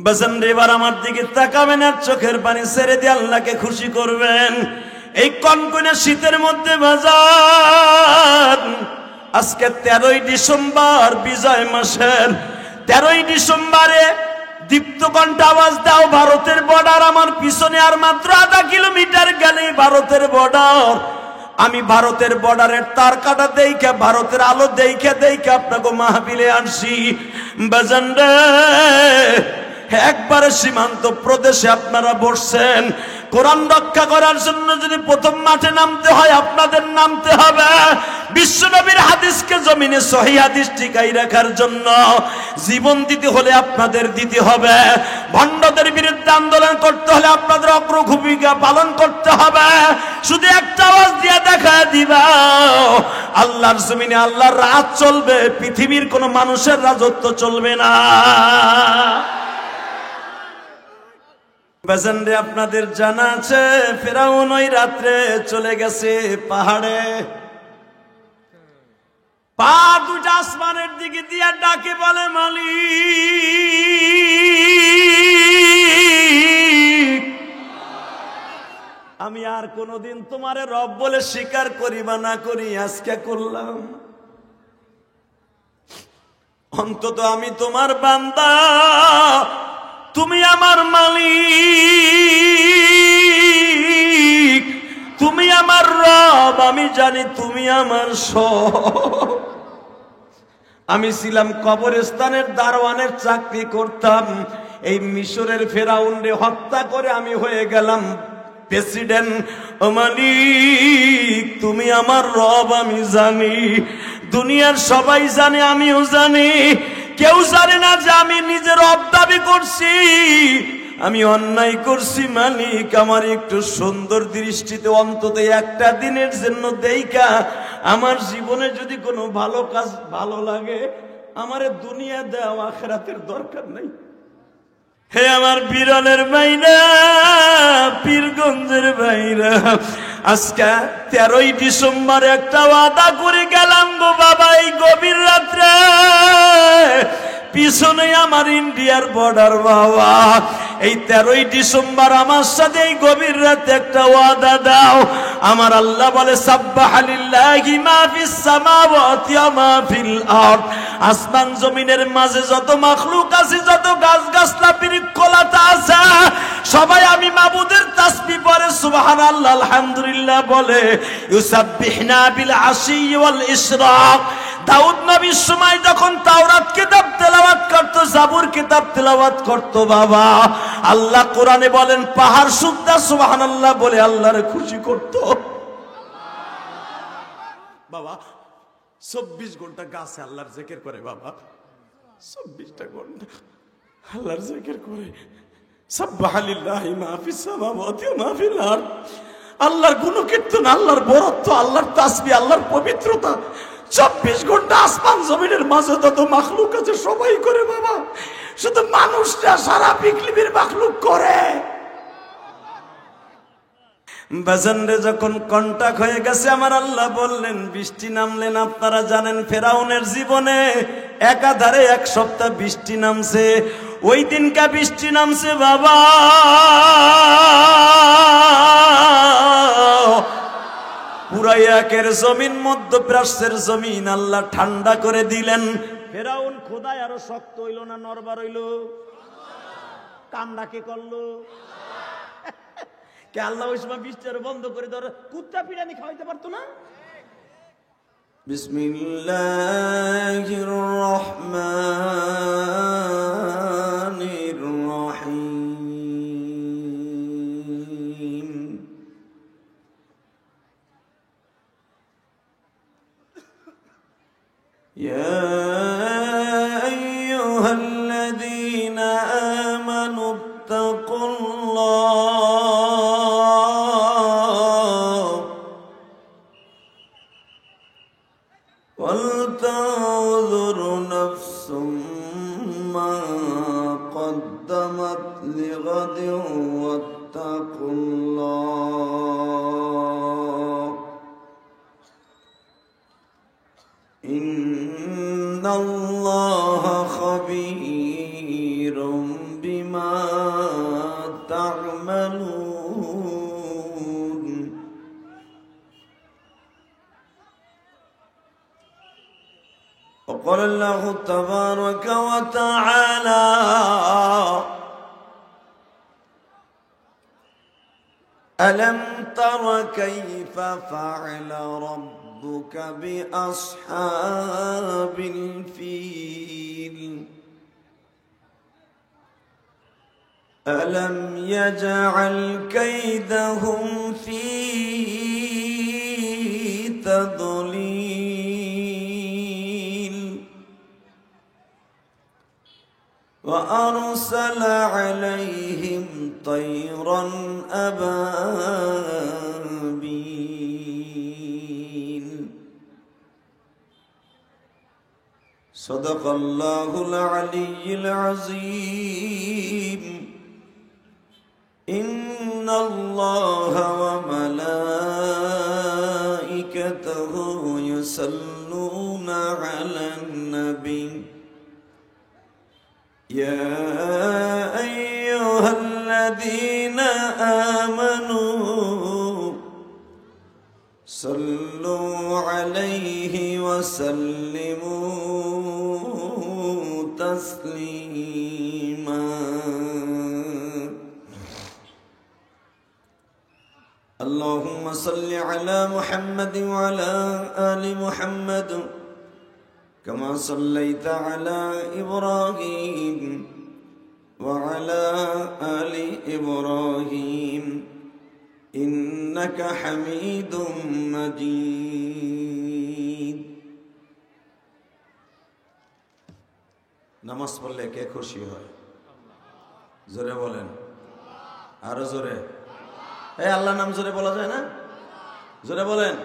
বাজান রে, এবার আমার দিকে তাকাবেন আর চোখের পানি ছেড়ে দিয়ে আল্লাহকে খুশি করবেন। এই কনকনে শীতের মধ্যে বাজান, আজকে 13ই ডিসেম্বর, বিজয় মাসের 13ই ডিসেম্বরে দীপ্ত কণ্ঠে আওয়াজ দাও ভারতের বর্ডার। আমার পিছনে আর মাত্র আধা কিলোমিটার গেলে ভারতের বর্ডার। আমি ভারতের বর্ডারের তার কাটা দেইখা, ভারতের আলো দেইখা আপনাকে মাহফিলে আনছি। বাজান রে, একবারে সীমান্ত প্রদেশে আপনারা বসছেন। কোরআন রক্ষা করার জন্য যদি প্রথম মাঠে নামতে হয়, আপনাদের নামতে হবে। বিশ্বনবীর হাদিসকে জমিনে সহিহ হাদিস টিকাই রাখার জন্য জীবন দিতে হলে আপনাদের দিতে হবে। ভণ্ডদের বিরুদ্ধে আন্দোলন করতে হলে আপনাদের অগ্রভূমিকা পালন করতে হবে। শুধু একটা আওয়াজ দিয়ে দেখা দিবা, আল্লাহর জমিনে আল্লাহর রাজ চলবে, পৃথিবীর কোন মানুষের রাজত্ব চলবে না। বাজান রে, আপনাদের জানা আছে ফেরাউন ওই রাত্রে চলে গেছে পাহাড়ে, পা দুটা আসমানের দিকে দিয়ে ডাকে বলে, মালিক, আমি আর কোনদিন তোমারে রব বলে স্বীকার করি বা না করি, আজকে করলাম। অন্তত আমি তোমার বান্দা, তুমি আমার মালিক, তুমি আমার রব। আমি জানি তুমি আমার সব। আমি ছিলাম কবরস্থানের দারোয়ানের চাকরি করতাম। এই মিশরের ফেরাউনরে হত্যা করে আমি হয়ে গেলাম প্রেসিডেন্ট। ও মালিক, তুমি আমার রব, আমি জানি। দুনিয়ার সবাই জানে, আমিও জানি। কেউ জানে না যে আমি নিজের রব দাবি করছি, আমি অন্যায় করছি। মালিক, আমার একটু সুন্দর দৃষ্টিতে অন্তত একটা দিনের জন্য দেইকা আমার জীবনে যদি কোনো ভালো কাজ ভালো লাগে, আমারে দুনিয়া দেওয়া, আখিরাতের দরকার নাই। হে আমার বিরলের বাইরা, পীরগঞ্জের বাইরা, আজকে 13ই ডিসেম্বর একটা ওয়াদা করে গেলাম গো বাবা। এই গভীর রাত্রে পিছনে আমার ইন্ডিয়ার বর্ডার বাবা। এই 13ই ডিসেম্বর আমার সাথে এই গভীর রাতে একটা ওয়াদা দাও। আমার আল্লাহ বলে, সাব্বাহা লিল্লাহি মা ফিস সামাওয়াতি ওয়া মা ফিল আরদ। আসমান জমিনের মাঝে যত মাখলুক আছে, যত গাছ গাছলা বৃক্ষলতা আছে, সবাই আমি মাবুদের তাসবিহ পড়ে সুবহানাল্লাহ আলহামদুলিল্লাহ বলে। ইউসাব্বিহনা বিল আশি ওয়াল ইশরাক। দাউদ নবীর সময় যখন তাওরাত কিতাব তেলাওয়াত করত, জাবুর কিতাব তেলাওয়াত করত বাবা, আল্লাহ কোরআনে বলেন পাহাড় সুদ্ধা সুবহানাল্লাহ বলে আল্লাহরে খুশি করত। বাবা 24 ঘন্টা গাছে আল্লাহর জিকির করে বাবা, 24টা ঘন্টা আল্লাহর জিকির করে। সাব্বাহা লিল্লাহি মা ফিস সামাওয়াতি ওয়া মা ফিল আরদ। আল্লাহর গুণকীর্তন, আল্লাহর বরত্ব, আল্লাহর তাসবিহ, আল্লাহর পবিত্রতা 24 ঘন্টা আসমান জমিনের মাঝে যত মাখলুক আছে সবাই করে বাবা। শুধু মানুষটা সারা পৃথিবীর মাখলুক করে। বাজানরে যখন কন্টাক্ট হয়ে গেছে, আমার আল্লাহ বললেন বৃষ্টি নামলেন। আপনারা জানেন ফেরাউনের জীবনে একাধারে 1 সপ্তাহ বৃষ্টি নামছে। ওই দিনকা বৃষ্টি নামছে বাবা, পুরা একের জমিন, মধ্যপ্রাচ্যের জমিন আল্লাহ ঠান্ডা করে দিলেন। ফেরাউন খোদায় আরো শক্ত হইল না নরবার হইল? কামড়া কে করলো? কে আল্লাহ ওই সময় বৃষ্টি বন্ধ করে ধর কুত্তা পিড়ানি খাওয়াইতে পারতো না? বিসমিল্লাহির রহমানির রহিম। ইয়া আইয়ুহাল্লাযীনা আমানু ইত্তাকুল্লাহ ওয়ালতানজুর নাফসুম মা কদ্দামাত লিগাদিন ওয়াত্তাকুল্লাহ ইন্নাল্লাহা খাবীরুম বিমা بما تعملون وقال الله تبارك وتعالى ألم تر كيف فعل ربك بأصحاب الفيل ألم يجعل كيدهم في تضليل وأرسل عليهم طيرا أبابيل صدق الله العلي العظيم إن الله وملائكته يصلون على النبي يا أيها الذين آمنوا صلوا عليه وسلموا تسليما اللهم صل على محمد وعلى آل محمد كما صليت على إبراهيم وعلى آل إبراهيم إنك حميد مجيد নামাজ পড়লে কে খুশি হয়? জোরে বলেন, আরো জোরে। এই আল্লাহ নাম জোরে বলা যায় না? জোরে বলেন,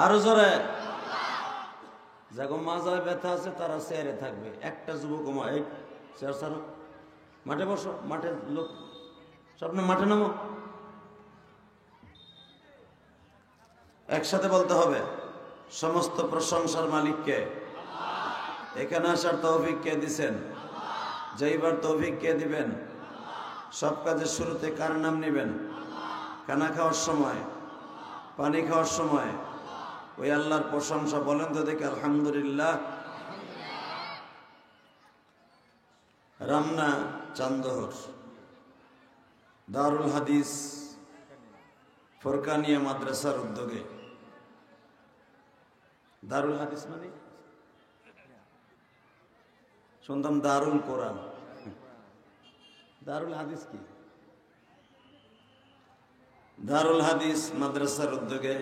আরো জোরে। যাগো মাজায় ব্যথা আছে তারা চেয়ারে থাকবে। একটা যুবক এই চেয়ার ছাড়ো, মাঠে বসো, মাঠের লোক স্বপ্ন মাঠে নামো। একসাথে বলতে হবে সমস্ত প্রশংসার মালিককে। এখানে আসার তৌফিক কে দিছেন? যাইবার তৌফিক কে দিবেন? সব কাজের শুরুতে কার নাম নেবেন? খানা খাওয়ার সময়, পানি খাওয়ার সময় ওই আল্লাহর প্রশংসা বলেন তো দেখে, আলহামদুলিল্লাহ। রামনা চান্দহর দারুল হাদিস ফরকানিয়া মাদ্রাসার উদ্যোগে, দারুল হাদিস মানে শুনতাম দারুল কোরআন, দারুল হাদিস কি? দারুল হাদিস মাদ্রাসার উদ্যোগে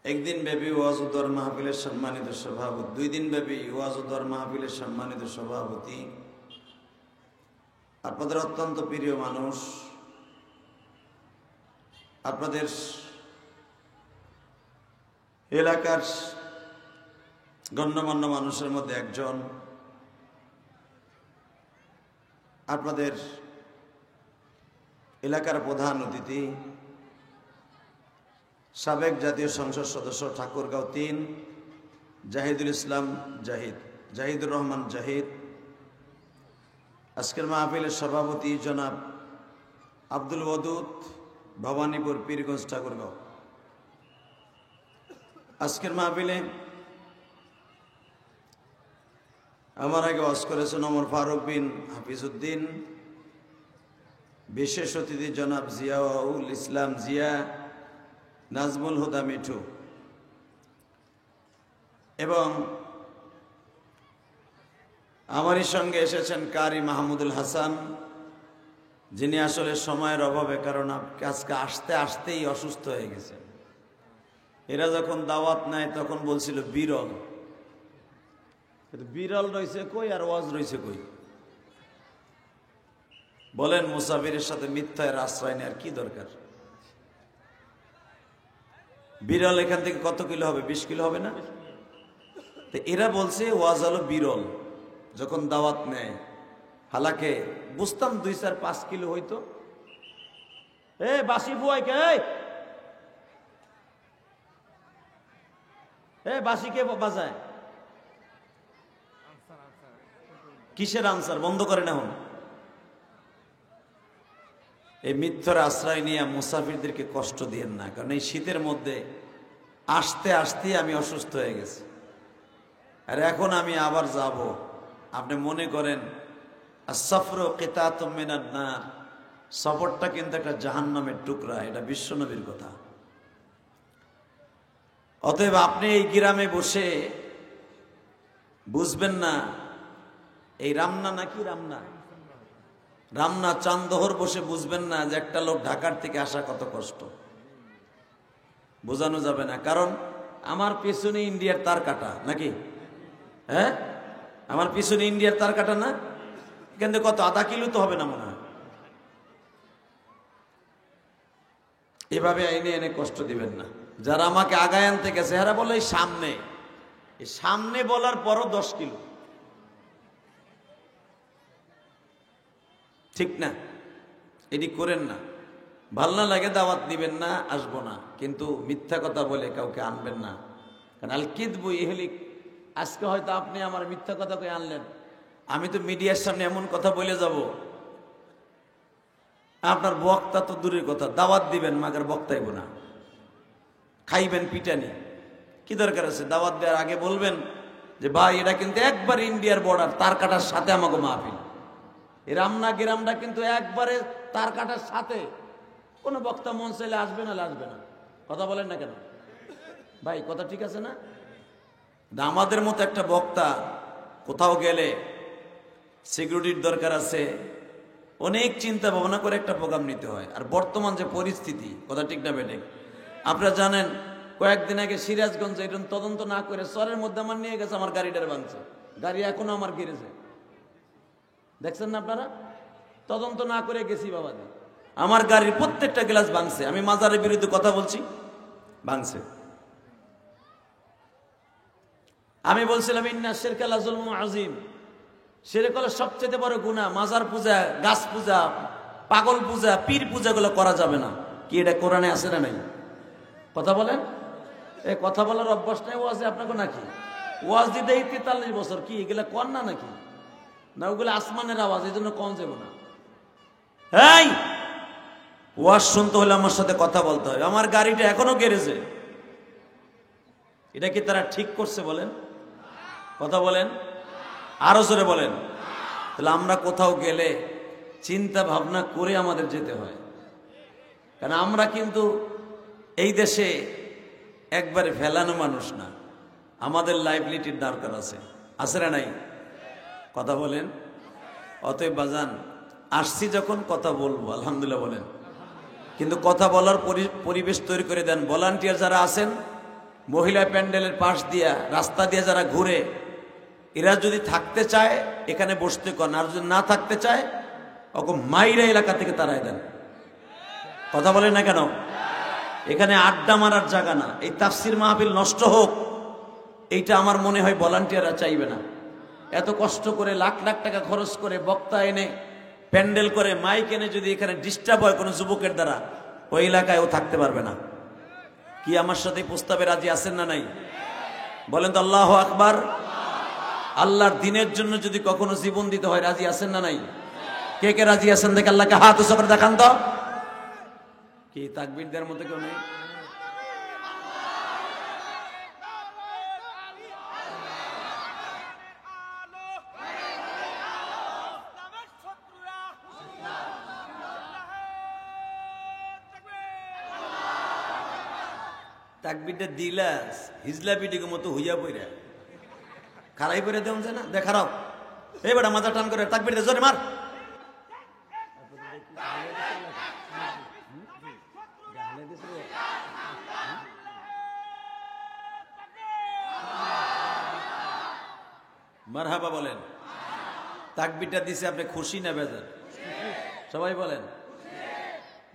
একদিন ব্যাপী ওয়াজুদ্দার মাহফিলের সম্মানিত সভাপতি, 2 দিন ব্যাপী ওয়াজুদ্দার মাহফিলের সম্মানিত সভাপতি, আপনাদের অত্যন্ত প্রিয় মানুষ, আপনাদের এলাকার গণ্যমান্য মানুষের মধ্যে একজন, আপনাদের এলাকার প্রধান অতিথি, সাবেক জাতীয় সংসদ সদস্য ঠাকুরগাঁও 3 জাহিদুল ইসলাম জাহিদুর রহমান জাহিদ, আজকের মাহফিলের সভাপতি জনাব আব্দুল ওয়াদুদ ভবানীপুর পীরগঞ্জ ঠাকুরগাঁও। আজকের মাহফিলে আমার আগে ওয়াজ করেছেন ওমর ফারুক বিন হাফিজউদ্দিন, বিশেষ অতিথি জনাব জিয়াউল ইসলাম জিয়া, নাজমুল হুদা মিঠু এবং আমারই সঙ্গে এসেছেন কারি মাহমুদুল হাসান, যিনি আসলে সময়ের অভাবে, কারণ আজকে আসতে আসতেই অসুস্থ হয়ে গেছেন। এরা যখন দাওয়াত নেয় তখন বলছিল বিরল, বিরল রয়েছে কই আর ওয়াজ রয়েছে কই? বলেন মুসাফিরের সাথে মিথ্যার আশ্রয় নেওয়ার কি দরকার? বিরল এখান থেকে কত কিলো হবে? 20 কিলো হবে না? তো এরা বলছে ওয়াজ হলো বিরল যখন দাওয়াত নেয়। হালাকে বুঝতাম 2, 4, 5 কিলো হইতো। বাসি বুয়াই কে, বাসি কে বাজায়? কিসের আনসার? বন্ধ করেন এখন। এই মিথ্যার আশ্রয় নিয়ে মুসাফিরদেরকে কষ্ট দিয়েন না, কারণ এই শীতের মধ্যে আসতে আসতে আমি অসুস্থ হয়ে গেছি, আর এখন আমি আবার যাব। আপনি মনে করেন আসফর কিতাতুম মিনান নার, সফরটা কিন্তু একটা জাহান্নামের টুকরা, এটা বিশ্বনবীর কথা। অতএব আপনি এই গ্রামে বসে বুঝবেন না এই রামনা নাকি রামনা চান্দহর বসে বুঝবেন না যে একটা লোক ঢাকার থেকে আসা কত কষ্ট, বোঝানো যাবে না। কারণ আমার পিছনে ইন্ডিয়ার তার কাটা নাকি, হ্যাঁ আমার পিছনে ইন্ডিয়ার তার কাটা না, কিন্তু কত আধা কিলো তো হবে না মনে হয়। এভাবে এনে এনে কষ্ট দিবেন না। যারা আমাকে আগায় আনতে গেছে এরা বলে এই সামনে বলার পরও 10 কিলো, ঠিক না? এটি করেন না। ভাল না লাগে দাওয়াত দিবেন না, আসবো না, কিন্তু মিথ্যা কথা বলে কাউকে আনবেন না। কারণ আল কিদবু ইহলিক, আজকে হয়তো আপনি আমার মিথ্যা কথা কয়ে আনলেন, আমি তো মিডিয়ার সামনে এমন কথা বলে যাব, আপনার বক্তা তো দূরের কথা, দাওয়াত দিবেন মাগার বক্তাইব না, খাইবেন পিটানি। কি দরকার আছে? দাওয়াত দেওয়ার আগে বলবেন যে ভাই এটা কিন্তু একবার ইন্ডিয়ার বর্ডার, তার কাটার সাথে আমাকে মাহফিল। এই রামনা গ্রামটা কিন্তু একবারে তার কাটার সাথে, কোনো বক্তা মন চাইলে আসবে না, আসবে না। কথা বলেন না কেন ভাই? কথা ঠিক আছে না? আমাদের মতো একটা বক্তা কোথাও গেলে সিকিউরিটির দরকার আছে, অনেক চিন্তা ভাবনা করে একটা প্রোগ্রাম নিতে হয়। আর বর্তমান যে পরিস্থিতি, কথা ঠিক না বেঠিক? আপনারা জানেন কয়েকদিন আগে সিরাজগঞ্জ এরকম তদন্ত না করে চরের মধ্যে আমার নিয়ে গেছে, আমার গাড়িটার ভাঙছে, গাড়ি এখনো আমার গিরেছে, দেখছেন না আপনারা? তদন্ত না করে গেছি বাবাজি, আমার গাড়ির প্রত্যেকটা গ্লাস ভাঙছে। আমি মাজারের বিরুদ্ধে কথা বলছি, ভাঙছে। আমি বলছিলাম ইন্না শিরকা লাযুলমুন আযীম, শিরক হলো সবচেয়ে বড় গুনাহ। মাজার পূজা, গাছ পূজা, পাগল পূজা, পীর পূজা গুলো করা যাবে না। কি এটা কোরআনে আছে না নাই? কথা বলেন। এই কথা বলার অভ্যাস নাই ওয়াজে আপনাকে নাকি? ওয়াজ দিতে 43 বছর, কি এগুলা কর না নাকি? না ওগুলো আসমানের আওয়াজ, এই জন্য কম যাবো না। এই ওয়াজ শুনতে হলে আমার সাথে কথা বলতে হবে। আমার গাড়িটা এখনো গ্যারেজে, এটা কি তারা ঠিক করছে বলেন? কথা বলেন, আরো জোরে বলেন। তাহলে আমরা কোথাও গেলে চিন্তা ভাবনা করে আমাদের যেতে হয়, কারণ আমরা কিন্তু এই দেশে একবারে ফেলানো মানুষ না, আমাদের লাইবিলিটির দরকার আছে, আছে না নাই? কথা বলেন। অতএব বাজান, আসছি যখন কথা বলবো, আলহামদুলিল্লাহ বলেন, কিন্তু কথা বলার পরিবেশ তৈরি করে দেন। ভলান্টিয়ার যারা আছেন, মহিলা প্যান্ডেলের পাশ দিয়া রাস্তা দিয়ে যারা ঘুরে, এরা যদি থাকতে চায় এখানে বসতে কন, আর যদি না থাকতে চায় ওকে মাইরা এলাকা থেকে তাড়ায় দেন। কথা বলেন না কেন? এখানে আড্ডা মারার জায়গা না। এই তাফসির মাহফিল নষ্ট হোক, এইটা আমার মনে হয় ভলান্টিয়াররা চাইবে না। এত কষ্ট করে লাখ লাখ টাকা খরচ করে বক্তা এনে প্যান্ডেল করে মাইক এনে যদি এখানে ডিস্টার্ব হয় কোনো যুবকের দ্বারা, ওই এলাকায় ও থাকতে পারবে না। কি আমার সাথে প্রস্তাবে রাজি আছেন না নাই? বলেন তো আল্লাহু আকবার। আল্লাহর দিনের জন্য যদি কখনো জীবন দিতে হয়, রাজি আছেন না নাই? কে কে রাজি আছেন দেখে আল্লাহকে হাত উঁচু করে দেখান তো। কি তাকবীর দেওয়ার মতো কেউ নেই? তাকবীরটা দিলাস হিজলা পিটিকে মতো হইয়া পইরা খারাই পরে দেন না, দেখারাও এই বেটা মাথা টান করে তাকবীর দে, জোরে মার। মারহাবা বলেন। তাকবীরটা দিছে, আপনি খুশি না বেজার? সবাই বলেন।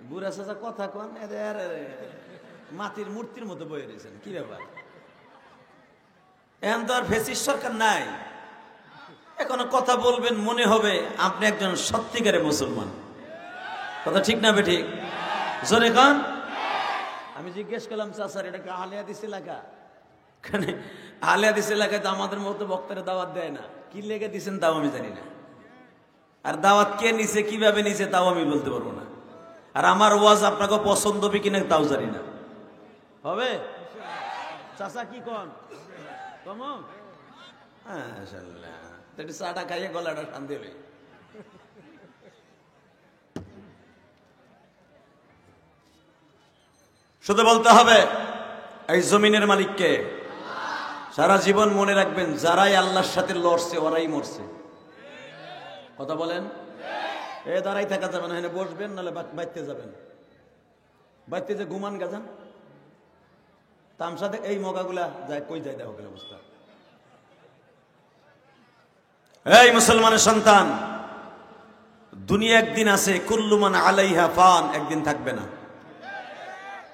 বুড়া চাচা কথা কন, মাটির মূর্তির মতো বয়ে রয়েছেন, কি ব্যাপার? এখন তো আর ফেসিস সরকার নাই, এখনো কথা বলবেন মনে হবে আপনি একজন সত্যিকারের মুসলমান। কথা ঠিক না বেঠিক? জোরে খান। আমি জিজ্ঞেস করলাম, চাচার এটা কি আহলে হাদিস এলাকা? আহলে হাদিস এলাকায় তো আমাদের মতো বক্তারা দাওয়াত দেয় না, কি লেগে দিচ্ছেন তাও আমি জানি না। আর দাওয়াত কে নিছে কিভাবে নিছে তাও আমি বলতে পারবো না। আর আমার ওয়াজ আপনাকে পছন্দ হবে কিনা তাও জানি না। হবে চাচা কি কন কম? হ্যাঁ চাটা খাইয়ে গলাটা শান্তি হবে। শুধু বলতে হবে এই জমিনের মালিককে। সারা জীবন মনে রাখবেন, যারাই আল্লাহর সাথে লড়ছে ওরাই মরছে। কথা বলেন? দাঁড়াই থাকা যাবে না, এখানে বসবেন, নাহলে বাইতে যাবেন। বাইতে যে ঘুমান গাজান তামসাতে এই মগাগুলা যায় কই যায় দেখো অবস্থা। এই মুসলমানের সন্তান, দুনিয়া একদিন আছে, কুল্লুমান আলাইহা ফান, একদিন থাকবে না।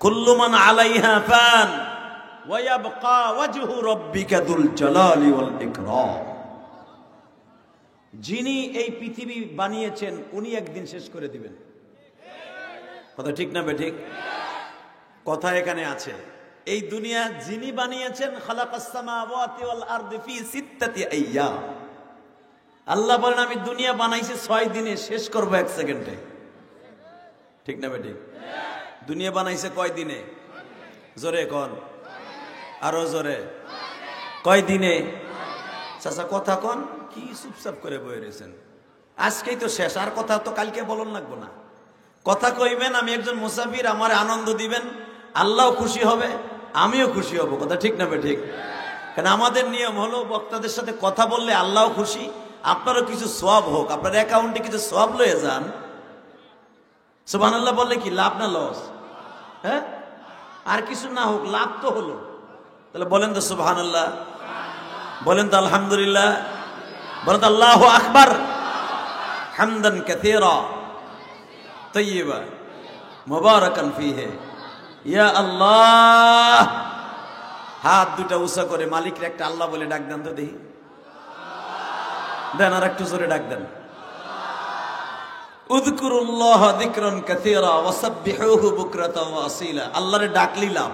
কুল্লুমান আলাইহা ফান ওয়া ইয়াবকা ওয়াজহু রাব্বিকা যুল জালালি ওয়াল ইকরাম। যিনি এই পৃথিবী বানিয়েছেন উনি একদিন শেষ করে দিবেন। কথা ঠিক না বেঠিক? কথা এখানে আছে। এই দুনিয়া যিনি বানিয়েছেন, খালাকাস সামাওয়াতি ওয়াল আরদি ফি সিত্তাতি আইয়াম। আল্লাহ বলেন আমি দুনিয়া বানাইছি 6 দিনে, শেষ করব 1 সেকেন্ডে। ঠিক না বেঠিক? দুনিয়া বানাইছে কয় দিনে? জোরে কোন, আরো জোরে। কয় দিনে? চাচা কথা কোন, কি চুপচাপ করে বয়ে রয়েছেন? আজকেই তো শেষ, আর কথা তো কালকে বলন লাগবো না। কথা কইবেন, আমি একজন মুসাফির, আমার আনন্দ দিবেন, আল্লাহও খুশি হবে, আমিও খুশি হব। কথা ঠিক না বেঠিক? কারণ আমাদের নিয়ম হলো বক্তাদের সাথে কথা বললে আল্লাহও খুশি, আপনারও কিছু সওয়াব হোক, আপনার অ্যাকাউন্টে কিছু সওয়াব লয়ে যান। সুবহানাল্লাহ বললে কি লাভ না লস? হ্যাঁ, আর কিছু না হোক, লাভ তো হলো। তাহলে বলেন তো সুবহানাল্লাহ, বলেন তো আলহামদুলিল্লাহ, বলেন তো আল্লাহু আকবার, হামদান কাসীরা তাইয়্যিবা মুবারাকান ফীহি। ইয়া আল্লাহ, হাত দুটা উঁচা করে মালিকের একটা আল্লাহ বলে ডাক দেন তো দেখি। দেন, আর একটু জোরে ডাক দেন। উযকুরুল্লাহ যিকরান কাসীরা ওয়াসাব্বিহুহু বুকরাতাও ওয়া আসীলা। আল্লাহরে ডাকলি লাভ।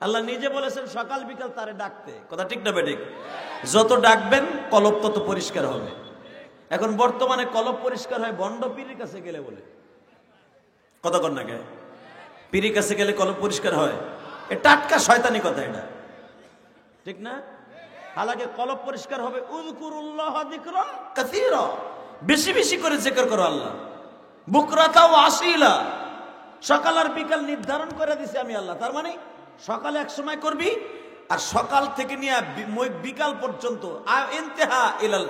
আল্লাহ নিজে বলেছেন সকাল বিকাল তারে ডাকতে। কথা ঠিক না বেঠিক? যত ডাকবেন কলব তত পরিষ্কার হবে। এখন বর্তমানে কলব পরিষ্কার হয় বন্ড পীরের কাছে গেলে বলে। কথা কন না কে? পীরের কাছে গেলে কলব পরিষ্কার হয়? এ টাটকা শয়তানি কথা এটা, ঠিক না? হালাকে কলব পরিষ্কার হবে উযকুরুল্লাহ যিকরান কাসীরা, বেশি বেশি করে জিকির করো আল্লাহ। বুকরাতা ওয়া আসীলা, সকাল আর বিকাল নির্ধারণ করে দিছি আমি আল্লাহ। তার মানে সকালে এক সময় করবি, আর সকাল থেকে নিয়ে বিকাল পর্যন্ত ইনতিহা ইলাল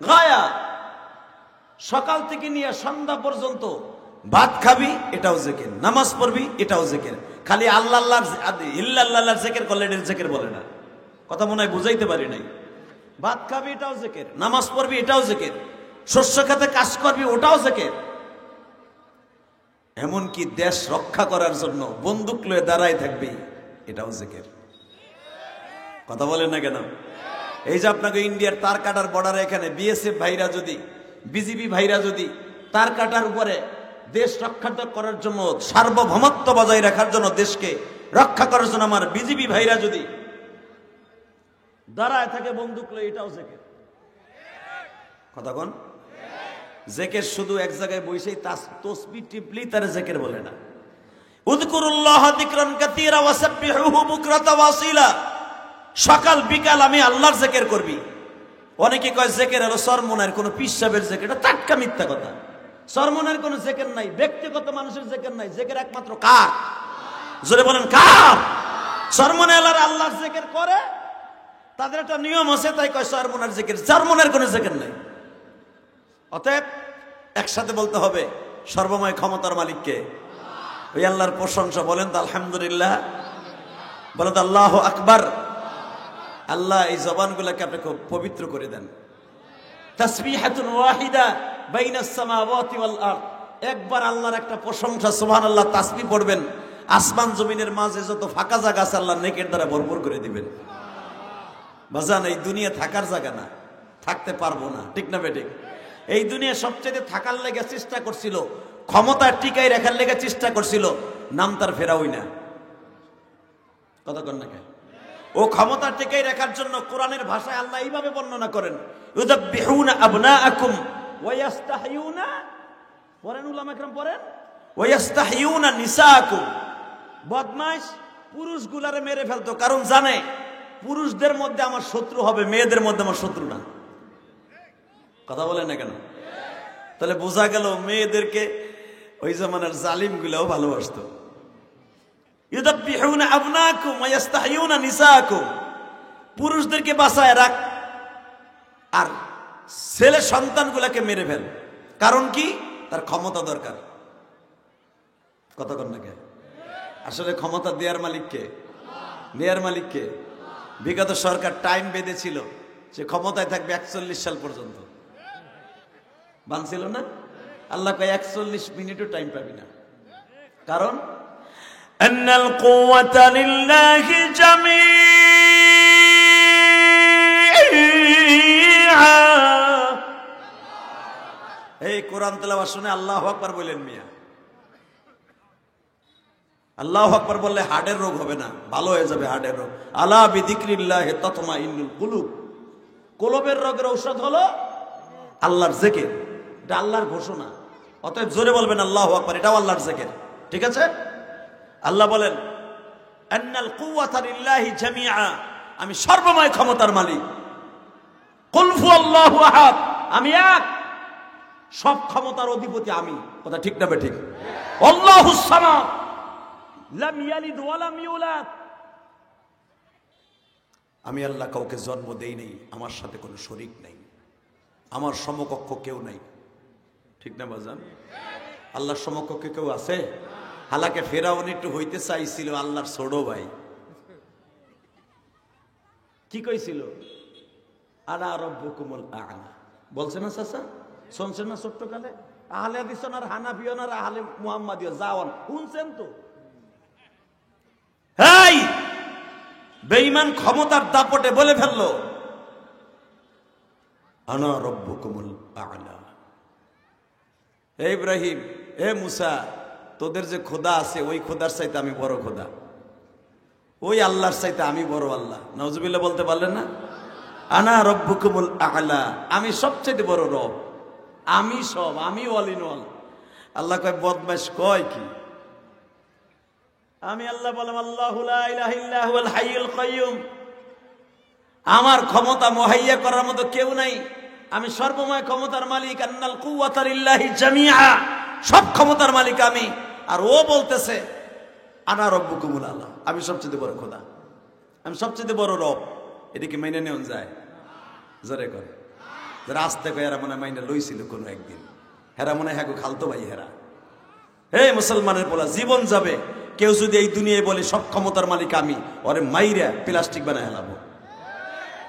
গায়া, সকাল থেকে নিয়ে সন্ধ্যা পর্যন্ত ভাত খাবি, এটাও জিকির। নামাজ পড়বি, এটাও জিকির। খালি আল্লাহ আল্লাহ ইল্লাল্লাহ জিকির করলে এর জিকির বলে না। কথা মনে হয় বুঝাইতে পারি নাই। ভাত খাবি, এটাও জিকির। নামাজ পড়বি, এটাও জিকির। শস্য খেতে কাজ করবি, ওটাও জিকির। এমনকি দেশ রক্ষা করার জন্য বন্দুক লয়ে দাঁড়ায় থাকবি, এটাও জিকির। কথা বলেন না কেন? এই যে আপনাকে ইন্ডিয়ার তার কাটার বর্ডারে এখানে বিএসএফ ভাইরা যদি, বিজিবি ভাইরা যদি তার কাটার উপরে দেশ রক্ষা করার জন্য, সার্বভৌমত্ব বজায় রাখার জন্য, দেশকে রক্ষা করার জন্য আমার বিজিবি ভাইরা যদি দাঁড়ায় থাকে বন্দুক লয়ে, এটাও জিকির। কথা কোন? জিকির শুধু এক জায়গায় বসেই তাসবিহ টিপলি তার জিকির বলে না। উযকুরুল্লাহ যিকরান কাসীরা ওয়াসাব্বিহুহু বুকরাতা ওয়া আসীলা। সকাল বিকাল আমি আল্লাহর জিকির করবি। অনেকে কয় জিকির হলো সরমনের কোন পীর সাহেবের জিকির। এটা টাটকা মিথ্যা কথা। সরমনের কোন জিকির নাই, ব্যক্তিগত মানুষের জিকির নাই। জিকির একমাত্র কার? জোরে বলেন কার? সরমনে আল্লাহর জিকির করে, তাদের একটা নিয়ম আছে, তাই কয় সরমনের জিকির। সরমনের কোন জিকির নাই। অতএব একসাথে বলতে হবে সর্বময় ক্ষমতার মালিককে, ওই আল্লাহর প্রশংসা। বলেন তো আলহামদুলিল্লাহ, বলেন তো আল্লাহু আকবার। আল্লাহ এই জবানগুলোকে আপনি খুব পবিত্র করে দেন। তাসবিহাতুন ওয়াহিদা বাইনাস সামাওয়াতি ওয়াল আরদ। একবার আল্লাহর একটা প্রশংসা, সুবহানাল্লাহ তাসবিহ পড়বেন, আসমান জমিনের মাঝে যত ফাঁকা জায়গা আছে আল্লাহ নেকের দ্বারা ভরপুর করে দিবেন। বাজান, এই দুনিয়া থাকার জায়গা না, থাকতে পারবো না। ঠিক না বেঠিক? এই দুনিয়া সবচেয়ে থাকার লেগে চেষ্টা করছিল, ক্ষমতা টিকাই রাখার লেগে চেষ্টা করছিল, নাম তার ফেরাওই না। কথা কন না কেন? ও ক্ষমতা টিকাই রাখার জন্য কোরআনের ভাষায় আল্লাহ এইভাবে বর্ণনা করেন, ইউযাব্বিহুনা আবনাআকুম ওয়াস্তাহিউনা, পড়েন উলামা একরাম পড়েন, ওয়াস্তাহিউনা নিসাকুম। বদমাইশ পুরুষগুলারে মেরে ফেলতো, কারণ জানে পুরুষদের মধ্যে আমার শত্রু হবে, মেয়েদের মধ্যে আমার শত্রু না। কথা বলেন না কেন? তাহলে বোঝা গেল মেয়েদেরকে ওই জামানার জালিম গুলাও ভালোবাসতো। ইউদাব্বিহুনা আবনাকুম ওয়া ইস্তাহিয়ুনা নিসাকুম, পুরুষদেরকে বাঁচায় রাখ আর ছেলে সন্তানগুলোকে মেরে ফেল। কারণ কি? তার ক্ষমতা দরকার। কথা কন না কে? আসলে ক্ষমতা দেওয়ার মালিক কে? নেয়ার মালিক কে? বিগত সরকার টাইম বেঁধেছিল সে ক্ষমতায় থাকবে 41 সাল পর্যন্ত, বানছিল না? আল্লাহ কয় 41 মিনিটও টাইম পাবি না। কারণ আন্নাল কুওয়াতা লিল্লাহি জামিআ। এই কোরআন তেলাওয়াত শুনে আল্লাহু আকবার বলেন মিয়া। আল্লাহু আকবার বললে হার্টের রোগ হবে না, ভালো হয়ে যাবে হার্টের রোগ। আলা বিযিকরিল্লাহি তাতমাইন্নুল কুলুব, কলবের রোগের ঔষধ হলো আল্লাহর জিকির। এটা আল্লাহর ঘোষণা, অতএব জোরে বলবেন আল্লাহু আকবার, এটাও আল্লাহর জিকির। ঠিক আছে? আল্লাহ বলেন আন্নাল কুওয়াতা লিল্লাহি জামিআ, আমি সর্বময় ক্ষমতার মালিক। কুল হুয়াল্লাহু আহাদ, আমি এক, সব ক্ষমতার অধিপতি আমি। কথা ঠিক না বেঠিক? আল্লাহুস সামাদ লাম ইয়ালিদ ওয়া লাম ইউলাদ, আমি আল্লাহ কাউকে জন্ম দেই নাই, আমার সাথে কোনো শরীক নাই, আমার সমকক্ষ কেউ নাই। ঠিক না বাজান? আল্লাহর সমকক্ষ কেউ আছে? হালাকে ফেরাউন একটু হইতে চাইছিল আল্লাহর ছোট ভাই। কি কইছিল? আনা রাব্বুকুমুল আ'লা, বলছে না চাচা? শুনছেন না ছোট্ট কালে? আহলে হাদিস আর হানাফিয়ন আর আহলে মুহাম্মাদিয়া যাওয়ান শুনছেন তো? এই বেঈমান ক্ষমতার দাপটে বলে ফেললো আনা রাব্বুকুমুল আ'লা। হে ইব্রাহিম, হে মুসা, তোদের যে খোদা আছে ওই খোদার চাইতে আমি বড় খোদা, ওই আল্লাহর চাইতে আমি বড় আল্লাহ। নাউজুবিল্লাহ বলতে পারলেন না? আনা রাব্বুকুমুল আ'লা, আমি সবচেয়ে বড় রব, আমি সব, আমি অল ইন অল। আল্লাহ কয় বদমাইশ কয় কি? আমি আল্লাহ বললাম আল্লাহু লা ইলাহা ইল্লা হুয়াল হাইয়ুল কাইয়্যুম, আমার ক্ষমতা মুহাইয়া করার মতো কেউ নাই, আমি সর্বময় ক্ষমতার মালিক। আন্নাল কুওয়াতা লিল্লাহি জামিআ, সব ক্ষমতার মালিক আমি। আর ও বলতেছে আনা রাব্বুকুমুল আ'লা, আমি সবচেয়ে বড় খোদা, আমি সবচেয়ে বড় রব। এদিকে মেনে নেওয়া যায়? জোরে করে যারা আসতে কয় এরা মনে মাইনে লইছিল কোনো একদিন, হেরা মনে হ্যাঁ খালতো ভাই হেরা। হে মুসলমানের পোলা, জীবন যাবে, কেউ যদি এই দুনিয়ায় বলে সব ক্ষমতার মালিক আমি, ওরে মাইরা প্লাস্টিক বানায় হেলাবো।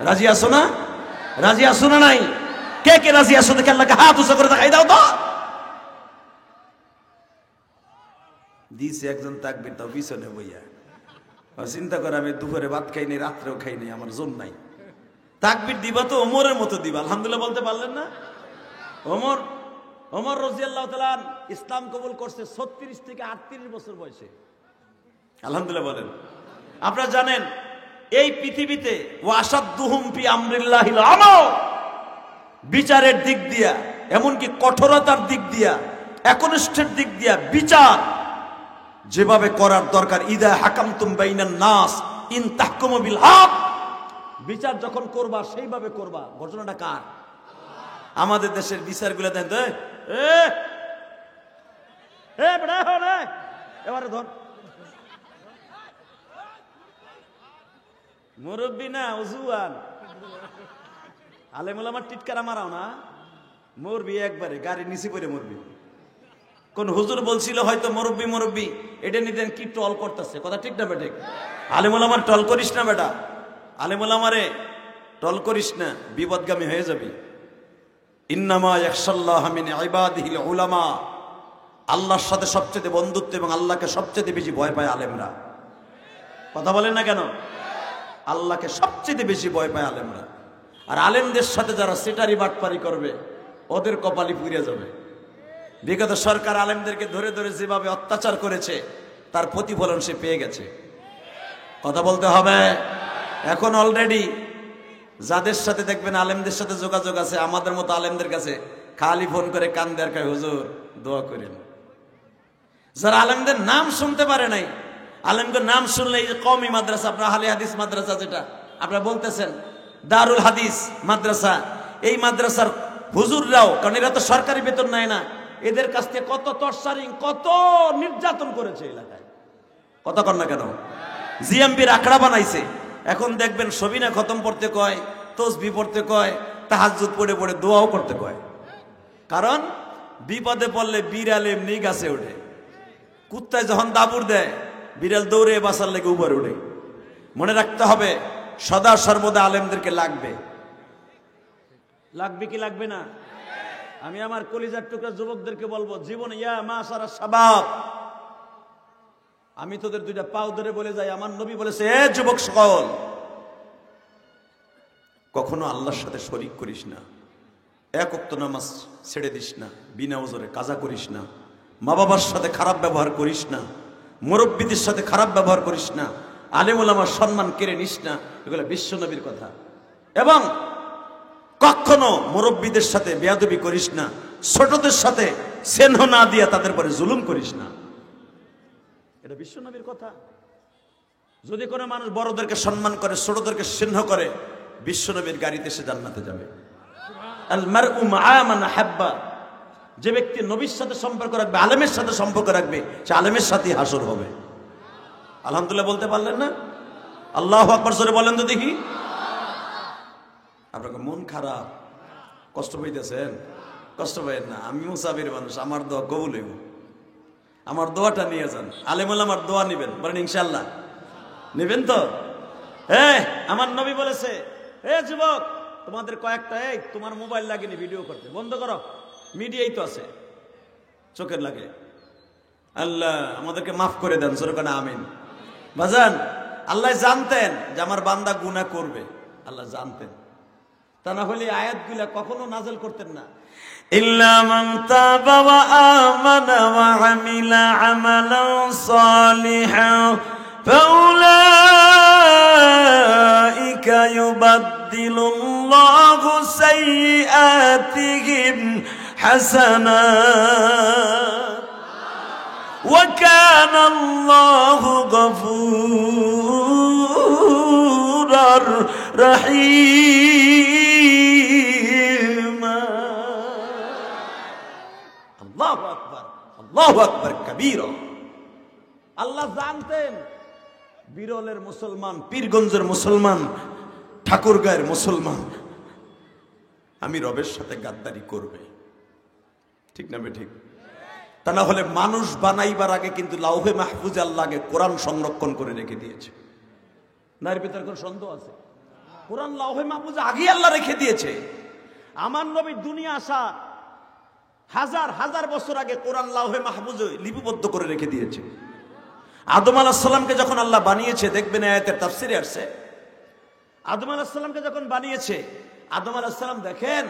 রাজি আছো না? রাজি আছো না নাই? কে কে রাজি আছো দেখে আল্লাহকে হাত উঁচু করে দেখাই দাও তো। দিছে একজন তাকবীর, তাও পিছনে বইয়া। চিন্তা করে আমি দুপুরে ভাত খাই নাই, রাত্রেও খাই নাই, আমার জোর নাই। তাকবীর দিবা তো ওমরের মতো দিবা। আলহামদুলিল্লাহ বলতে পারলেন না? ওমর রাদিয়াল্লাহু তাআলা ইসলাম কবুল করছে 36 থেকে 38 বছর বয়সে। আলহামদুলিল্লাহ বলেন। আপনারা জানেন এই পৃথিবীতে ওয়াসাদুহুম ফি আমরিল্লাহিল আমর, বিচারের দিক দিয়া, এমনকি কঠোরতার দিক দিয়া, একনিষ্ঠের দিক দিয়া বিচার যেভাবে করার দরকার, ইদা হাকামতুম বাইনান নাস ইন তাহকুমু বিল হক, বিচার যখন করবা সেইভাবে করবা। ঘটনাটা কার? আমাদের দেশের বিচারগুলো দেন তো, এবারে ধর মুরব্বী না উজুয়ান আলেম ওলামার টিটকারা মারাও না, মরবি একবারে গাড়ি নিচে পড়ে মরবি। কোন হুজুর বলছিল হয়তো মুরব্বী মুরব্বী, এটা নিতেন কি টল করতেছে। কথা ঠিক না বেটা? আলেম ওলামার টল করিস না বেটা, আলেম ওলামারে টল করিস না, বিপদগামী হয়ে যাবি। ইন্নামা ইয়াখশাল্লাহ মিন ইবাদিহিল উলামা, আল্লাহর সাথে সবচেয়ে বন্ধুত্ব এবং আল্লাহকে সবচেয়ে বেশি ভয় পায় আলেমরা। কথা বলেন না কেন? আল্লাহকে সবচেয়ে বেশি ভয় পায় আলেমরা। আর আলেমদের সাথে যারা সেটারি বাটপারি করবে ওদের কপালি পুড়ে যাবে। বিগত সরকার আলেমদেরকে ধরে ধরে যেভাবে অত্যাচার করেছে তার প্রতিফলন সে পেয়ে গেছে। কথা বলতে হবে। এখন অলরেডি যাদের সাথে দেখবেন আলেমদের সাথে যোগাযোগ আছে, আমাদের মতো আলেমদের কাছে খালি ফোন করে কান্দে আর কয় হুজুর দোয়া করেন। যারা আলেমদের নাম শুনতে পারে নাই, আলেমদের নাম শুনলে এই যে কওমি মাদ্রাসা, আপনার আহলে হাদিস মাদ্রাসা যেটা আপনারা বলতেছেন, দারুল হাদিস মাদ্রাসা, এই মাদ্রাসার হুজুররাও, কারণ এরা তো সরকারি বেতন নেয় না, এদের কাছ থেকে কত টর্চারিং, কত নির্যাতন করেছে এলাকায়, কত কর না কেন, জিএমবির আখড়া বানাইছে। এখন দেখবেন সবিনা খতম পড়তে কয়, তসবি পড়তে কয়, তাহাজ্জুদ পড়ে পড়ে দোয়াও করতে কয়। কারণ বিপদে পড়লে বিড়াল এমনি গাছে ওঠে, কুত্তায় যখন দাবুর দেয় বিড়াল দৌড়ে বাসার লেগে উপরে উঠে। মনে রাখতে হবে সদা সর্বদা আলেমদেরকে লাগবে। লাগবে কি লাগবে না? আমি আমার কলিজার টুকরা যুবকদেরকে বলবো, জীবন ইয়া মাশারা শাবাব, আমি তোদের দুইটা পাও ধরে বলে যাই, আমার নবী বলেছে, এ যুবক সকল, কখনো আল্লাহর সাথে শরীক করিস না, এক ওয়াক্ত নামাজ ছেড়ে দিস না, বিনা ওজরে কাজা করিস না, মা বাবার সাথে খারাপ ব্যবহার করিস না, মুরব্বীদের সাথে খারাপ ব্যবহার করিস না, আলেম ওলামার সম্মান কেড়ে নিস না, এগুলো বিশ্ব নবীর কথা। এবং কখনো মুরব্বীদের সাথে বেয়াদবি করিস না, ছোটদের সাথে স্নেহ না দিয়া তাদের পরে জুলুম করিস না, এটা বিশ্ব নবীর কথা। যদি কোনো মানুষ বড়দেরকে সম্মান করে, ছোটদেরকে স্নেহ করে, বিশ্ব নবীর গাড়িতে সে জান্নাতে যাবে। আল মারউ মাআ মান হাব্বা, যে ব্যক্তি নবীর সাথে সম্পর্ক রাখবে, আলেমের সাথে সম্পর্ক রাখবে, সে আলেমের সাথেই হাসর হবে। আলহামদুলিল্লাহ বলতে পারলেন না? আল্লাহু আকবার জোরে বলেন তো দেখি। আপনাকে মন খারাপ, কষ্ট পাইতেছেন? কষ্ট পাইেন না, আমি মুসাফির মানুষ, আমার দোয়া কবুল হইব। আমার দোয়াটা নিয়ে যান, আলেম ওলামার দোয়া নিবেন, বলেন ইনশাআল্লাহ নিবেন তো? আমার নবী বলেছে, যুবক তোমাদের কয়েকটা, তোমার মোবাইল লাগেনি ভিডিও করতে, বন্ধ করো, মিডিয়াই তো আছে, চোখের লাগে। আল্লাহ আমাদেরকে মাফ করে দেন, সরকার আমিন। বাজান, আল্লাহ জানতেন যে আমার বান্দা গুনাহ করবে, আল্লাহ জানতেন, তা না হলে আয়াতগুলা কখনো নাযিল করতেন না। ইল্লা মান তাবা ওয়া আমানা ওয়া আমিলা আমালান সালিহান ফাউলাইকা ইউবাদদিলুল্লাহু সাইয়্যাতিহিম হাসানাত ওয়া কানা আল্লাহু গফুরার রহিম। আল্লাহু আকবার, আল্লাহু আকবার কাবীরা। আল্লাহ জানতেন বিরলের মুসলমান, পীরগঞ্জের মুসলমান, ঠাকুরগাঁয়ের মুসলমান আমি রবের সাথে গাদ্দারি করবে, ঠিক না ঠিক? তা না হলে মানুষ বানাইবার আগে কিন্তু লাউহে মাহফুজে আল্লাহ আগে কোরআন সংরক্ষণ করে রেখে দিয়েছে। নার ভিতরে কোন সন্দেহ আছে? কোরআন লাউহে মাহফুজে আগে আল্লাহ রেখে দিয়েছে। আমার নবী দুনিয়া আসা হাজার হাজার বছর আগে কোরআন লাউহে মাহফুজে লিপিবদ্ধ করে রেখে দিয়েছে। আদম আলাইহিস সালামকে যখন আল্লাহ বানিয়েছে, দেখবেন আয়াতের তাফসিরে আসছে, আদম আলাইহিস সালামকে যখন বানিয়েছে, আদম আলাইহিস সালাম দেখেন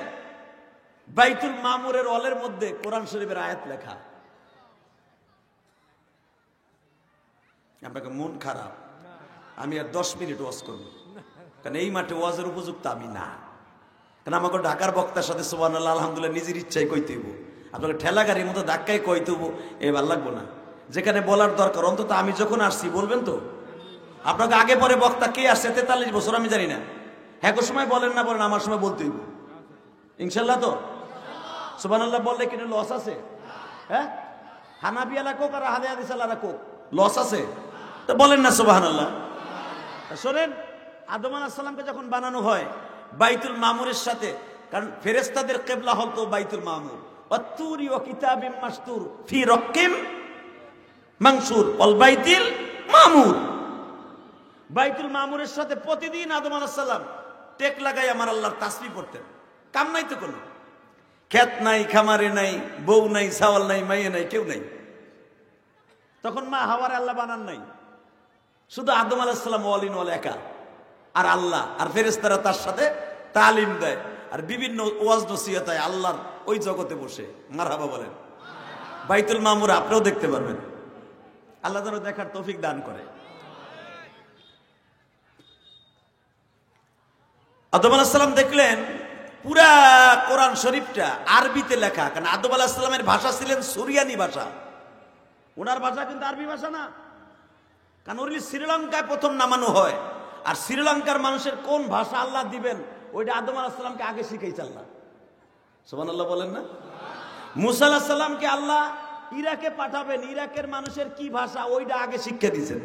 বাইতুল মামুরের ওয়ালের মধ্যে কোরআন শরীফের আয়াত লেখা। আপনাকে মন খারাপ, আমি আর 10 মিনিট ওয়াজ করব, কারণ এই মাঠে ওয়াজের উপযুক্ত আমি না। কারণ আমাকে ঢাকার বক্তার সাথে সুবহানাল্লাহ আলহামদুলিল্লাহ নিজের ইচ্ছায় কইতে হইব, আপনাকে ঠেলা গাড়ির মতো ধাক্কায় কইতে হইব, ভাল লাগবো না। যেখানে বলার দরকার, অন্তত আমি যখন আসছি বলবেন তো। আপনাকে আগে পরে বক্তা কে আসছে 43 বছর আমি জানি না, হ্যাঁ সময় বলেন না বলেন, আমার সময় বলতে হইব ইনশাল্লাহ। তো সুবহানাল্লাহ বললে কিনা লস আছে? হ্যাঁ, হানাফি আলা কোক আর আহলে হাদিস আলা কোক, লস আছে? তো বলেন না সুবহানাল্লাহ। শোনেন, আদম আলাইহিস সালামকে যখন বানানো হয় বাইতুল মামুরের সাথে, কারণ ফেরেশতাদের কিবলা হল তো বাইতুল মামুর, ওয়াতুরি ওয়া কিতাবিম মাসতুর ফি রাক্কিম মানসুর ওয়াল বাইতুল মামুর। বাইতুল মামুরের সাথে প্রতিদিন আদম আলাইহিস সালাম টেক লাগাই আমার আল্লাহর তাসবিহ পড়তেন। কাম নাই তো কোনো, ক্ষেত নাই, খামারে নাই, বউ নাই, ছাওয়াল নাই, মাইয়ে নাই, কেউ নাই। তখন মা হাওয়ারে আল্লাহ বানান নাই, শুধু আদম আলাইহিস সালাম ওয়ালিন ওয়াল একা, আর আল্লাহ আর ফেরেশতারা তার সাথে তালিম দেয় আর বিভিন্ন ওয়াজ নসিহত হয় আল্লাহর ওই জগতে বসে। মারহাবা বলেন। বাইতুল মামুর আপনিও দেখতে পারবেন, আল্লাহ যেন দেখার তৌফিক দান করে। আদম আলাইহিস সালাম দেখলেন পুরা কোরআন শরীফটা আরবিতে লেখা, কারণ আদম আলাইহিস সালামের ভাষা ছিলেন সুরিয়ানি ভাষা, ওনার ভাষা কিন্তু আরবি ভাষা না। কারণ ওই শ্রীলঙ্কায় প্রথম নামানো হয়, আর শ্রীলঙ্কার মানুষের কোন ভাষা আল্লাহ দিবেন ওইটা আদম আলাইহিস সালামকে আগে শিখাইছে আল্লাহ। সুবহানাল্লাহ বলেন না? মুসা আলাইহিস সালামকে আল্লাহ ইরাকে পাঠাবেন, ইরাকের মানুষের কি ভাষা ওইটা আগে শিক্ষা দিয়েছেন।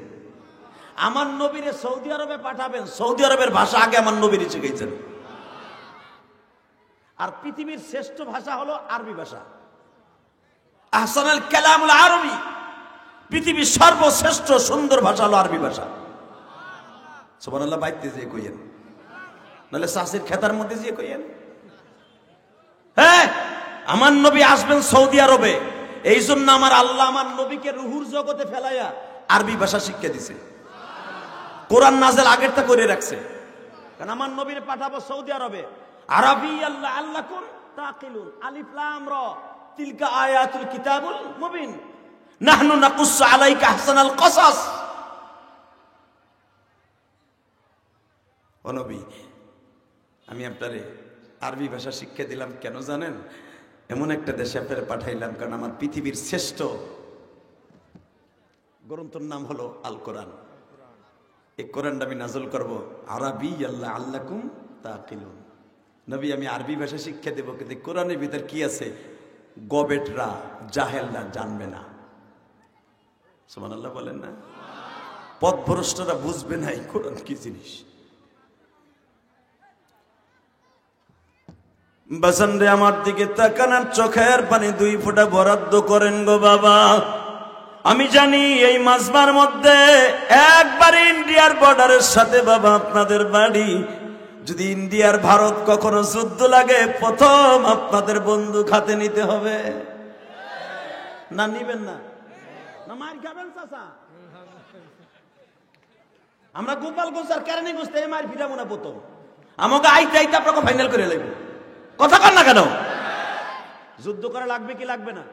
আমার নবীরে সৌদি আরবে পাঠাবেন, সৌদি আরবের ভাষা আগে আমার নবীরে শিখাইছেন। আর পৃথিবীর শ্রেষ্ঠ ভাষা হলো আরবি ভাষা, আহসানুল কালামুল আরবি, পৃথিবীর সর্বশ্রেষ্ঠ সুন্দর ভাষা হলো আরবি ভাষা। সুবহানাল্লাহ বাইতে যে কইেন, নাহলে শাসির খেতার মধ্যে যে কইেন। হ্যাঁ, আমার নবী আসবেন সৌদি আরবে, এই জন্য আমার আল্লাহ আমার নবীকে রুহুর জগতে ফেলাইয়া আরবি ভাষা শিক্ষা দিছে। কোরআন নাযিল আগেরটা করে রাখছে, কারণ আমার নবীর পাঠাবো সৌদি আরবে। আরবি আল্লাহ আল্লাকুম তাকিলুন, আলিফ লাম রা তিলকা আয়াতুল কিতাবুল মুবিন নাহনু নাকুসসু আলাইকা আহসানাল কসাস। ও নবী, আমি আপনারে আরবি ভাষা শিক্ষা দিলাম কেন জানেন? এমন একটা দেশে আপনারে পাঠাইলাম, কারণ আমার পৃথিবীর শ্রেষ্ঠ গ্রন্থের নাম হলো আল কোরআন। এই কোরআনটা আমি নাযিল করব আরবি আল্লাহ আল্লাকুম তাকিলুন। নবী, আমি আরবি ভাষা শিক্ষা দেব, কিন্তু কোরআনের ভিতর কি আছে গবেটরা জাহেলরা জানবে না। সুবহানাল্লাহ বলেন না? পথভ্রষ্টরা বুঝবে না এই কোরআন কি জিনিস। বাসান রে, আমার দিকে তাকানোর চোখের পানি 2 ফোঁটা বরাদ্দ করেন গো বাবা। আমি জানি এই মাঝবার মধ্যে একবার ইন্ডিয়ার বর্ডারের সাথে বাবা আপনাদের বাড়ি। যদি ইন্ডিয়ার ভারত কখনো যুদ্ধ লাগে, প্রথম আপনাদের বন্দুক হাতে নিতে হবে। না নিবেন না? না মার খাবেন চাচা? আমরা গোপালগঞ্জ আর কেরানীগঞ্জ থেকে মার ফিরাবো না প্রথম, আমাকে আইতে আইতে আপনাকে ফাইনাল করে লাগবে। কথা কর না কেন? যুদ্ধ করা লাগবে কি লাগবে না?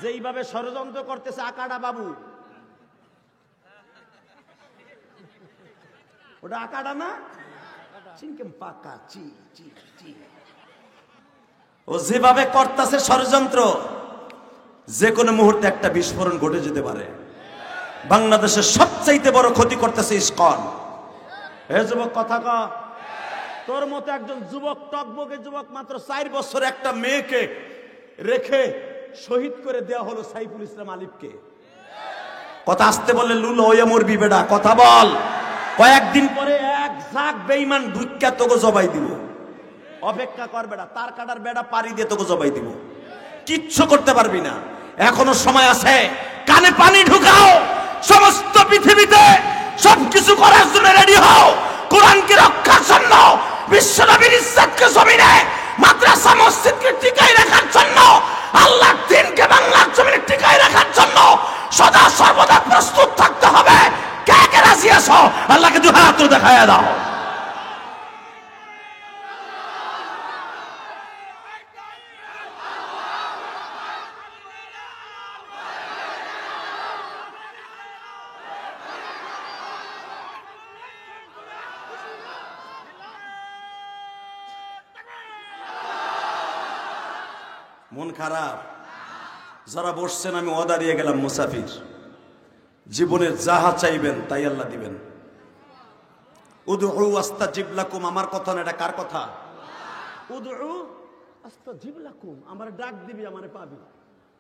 যেইভাবে ষড়যন্ত্র করতেছে আকাডা বাবু, ওটা আকাডা না, পাকা চি চি চি, ও যেভাবে করতেছে ষড়যন্ত্র, যে কোনো মুহূর্তে একটা বিস্ফোরণ ঘটে যেতে পারে। বাংলাদেশের সবচাইতে বড় ক্ষতি করতেছে ইসকন। হে যুবক, কথা ক। তোর মতো একজন যুবক, টকবকে যুবক, মাত্র 4 বছর একটা মেয়েকে রেখে শহীদ করে দেওয়া হলো সাইফুল ইসলাম আলিফকে। কথা আসতে বললে লুল হয়ে মরবি বেটা, কথা বল। কয়েকদিন পরে এক ঝাঁক বেঈমান ঢুক্কা তোকে জবাই দিব। অপেক্ষা কর বেটা, তার কাটার বেটা পাড়ি দিয়ে তোকে জবাই দিব, কিচ্ছু করতে পারবি না। এখনো সময় আছে, কানে পানি ঢুকাও। সমস্ত পৃথিবীতে সবকিছু করার জন্য রেডি হও। কোরআনকে রক্ষার জন্য, বিশ্বনবীর ইজ্জতকে জমিনে, মাদ্রাসা মসজিদকে টিকায় রাখার জন্য, আল্লাহর দ্বীনকে বাংলার জমিনে টিকায় রাখার জন্য সদা সর্বদা প্রস্তুত থাকতে হবে। কে কে রাজি আছো? আল্লাহকে 2 হাত দেখায়া দাও। মন খারাপ যারা বসছেন, আমি ওয়াদা দিয়ে গেলাম মুসাফির, জীবনের যাহা চাইবেন তাই আল্লাহ দিবেন। উদউ আস্তাজিব লাকুম, আমার কথা না, এটা কার কথা? উদউ আস্তাজিব লাকুম, আমার ডাক দিবি, আমারে পাবি।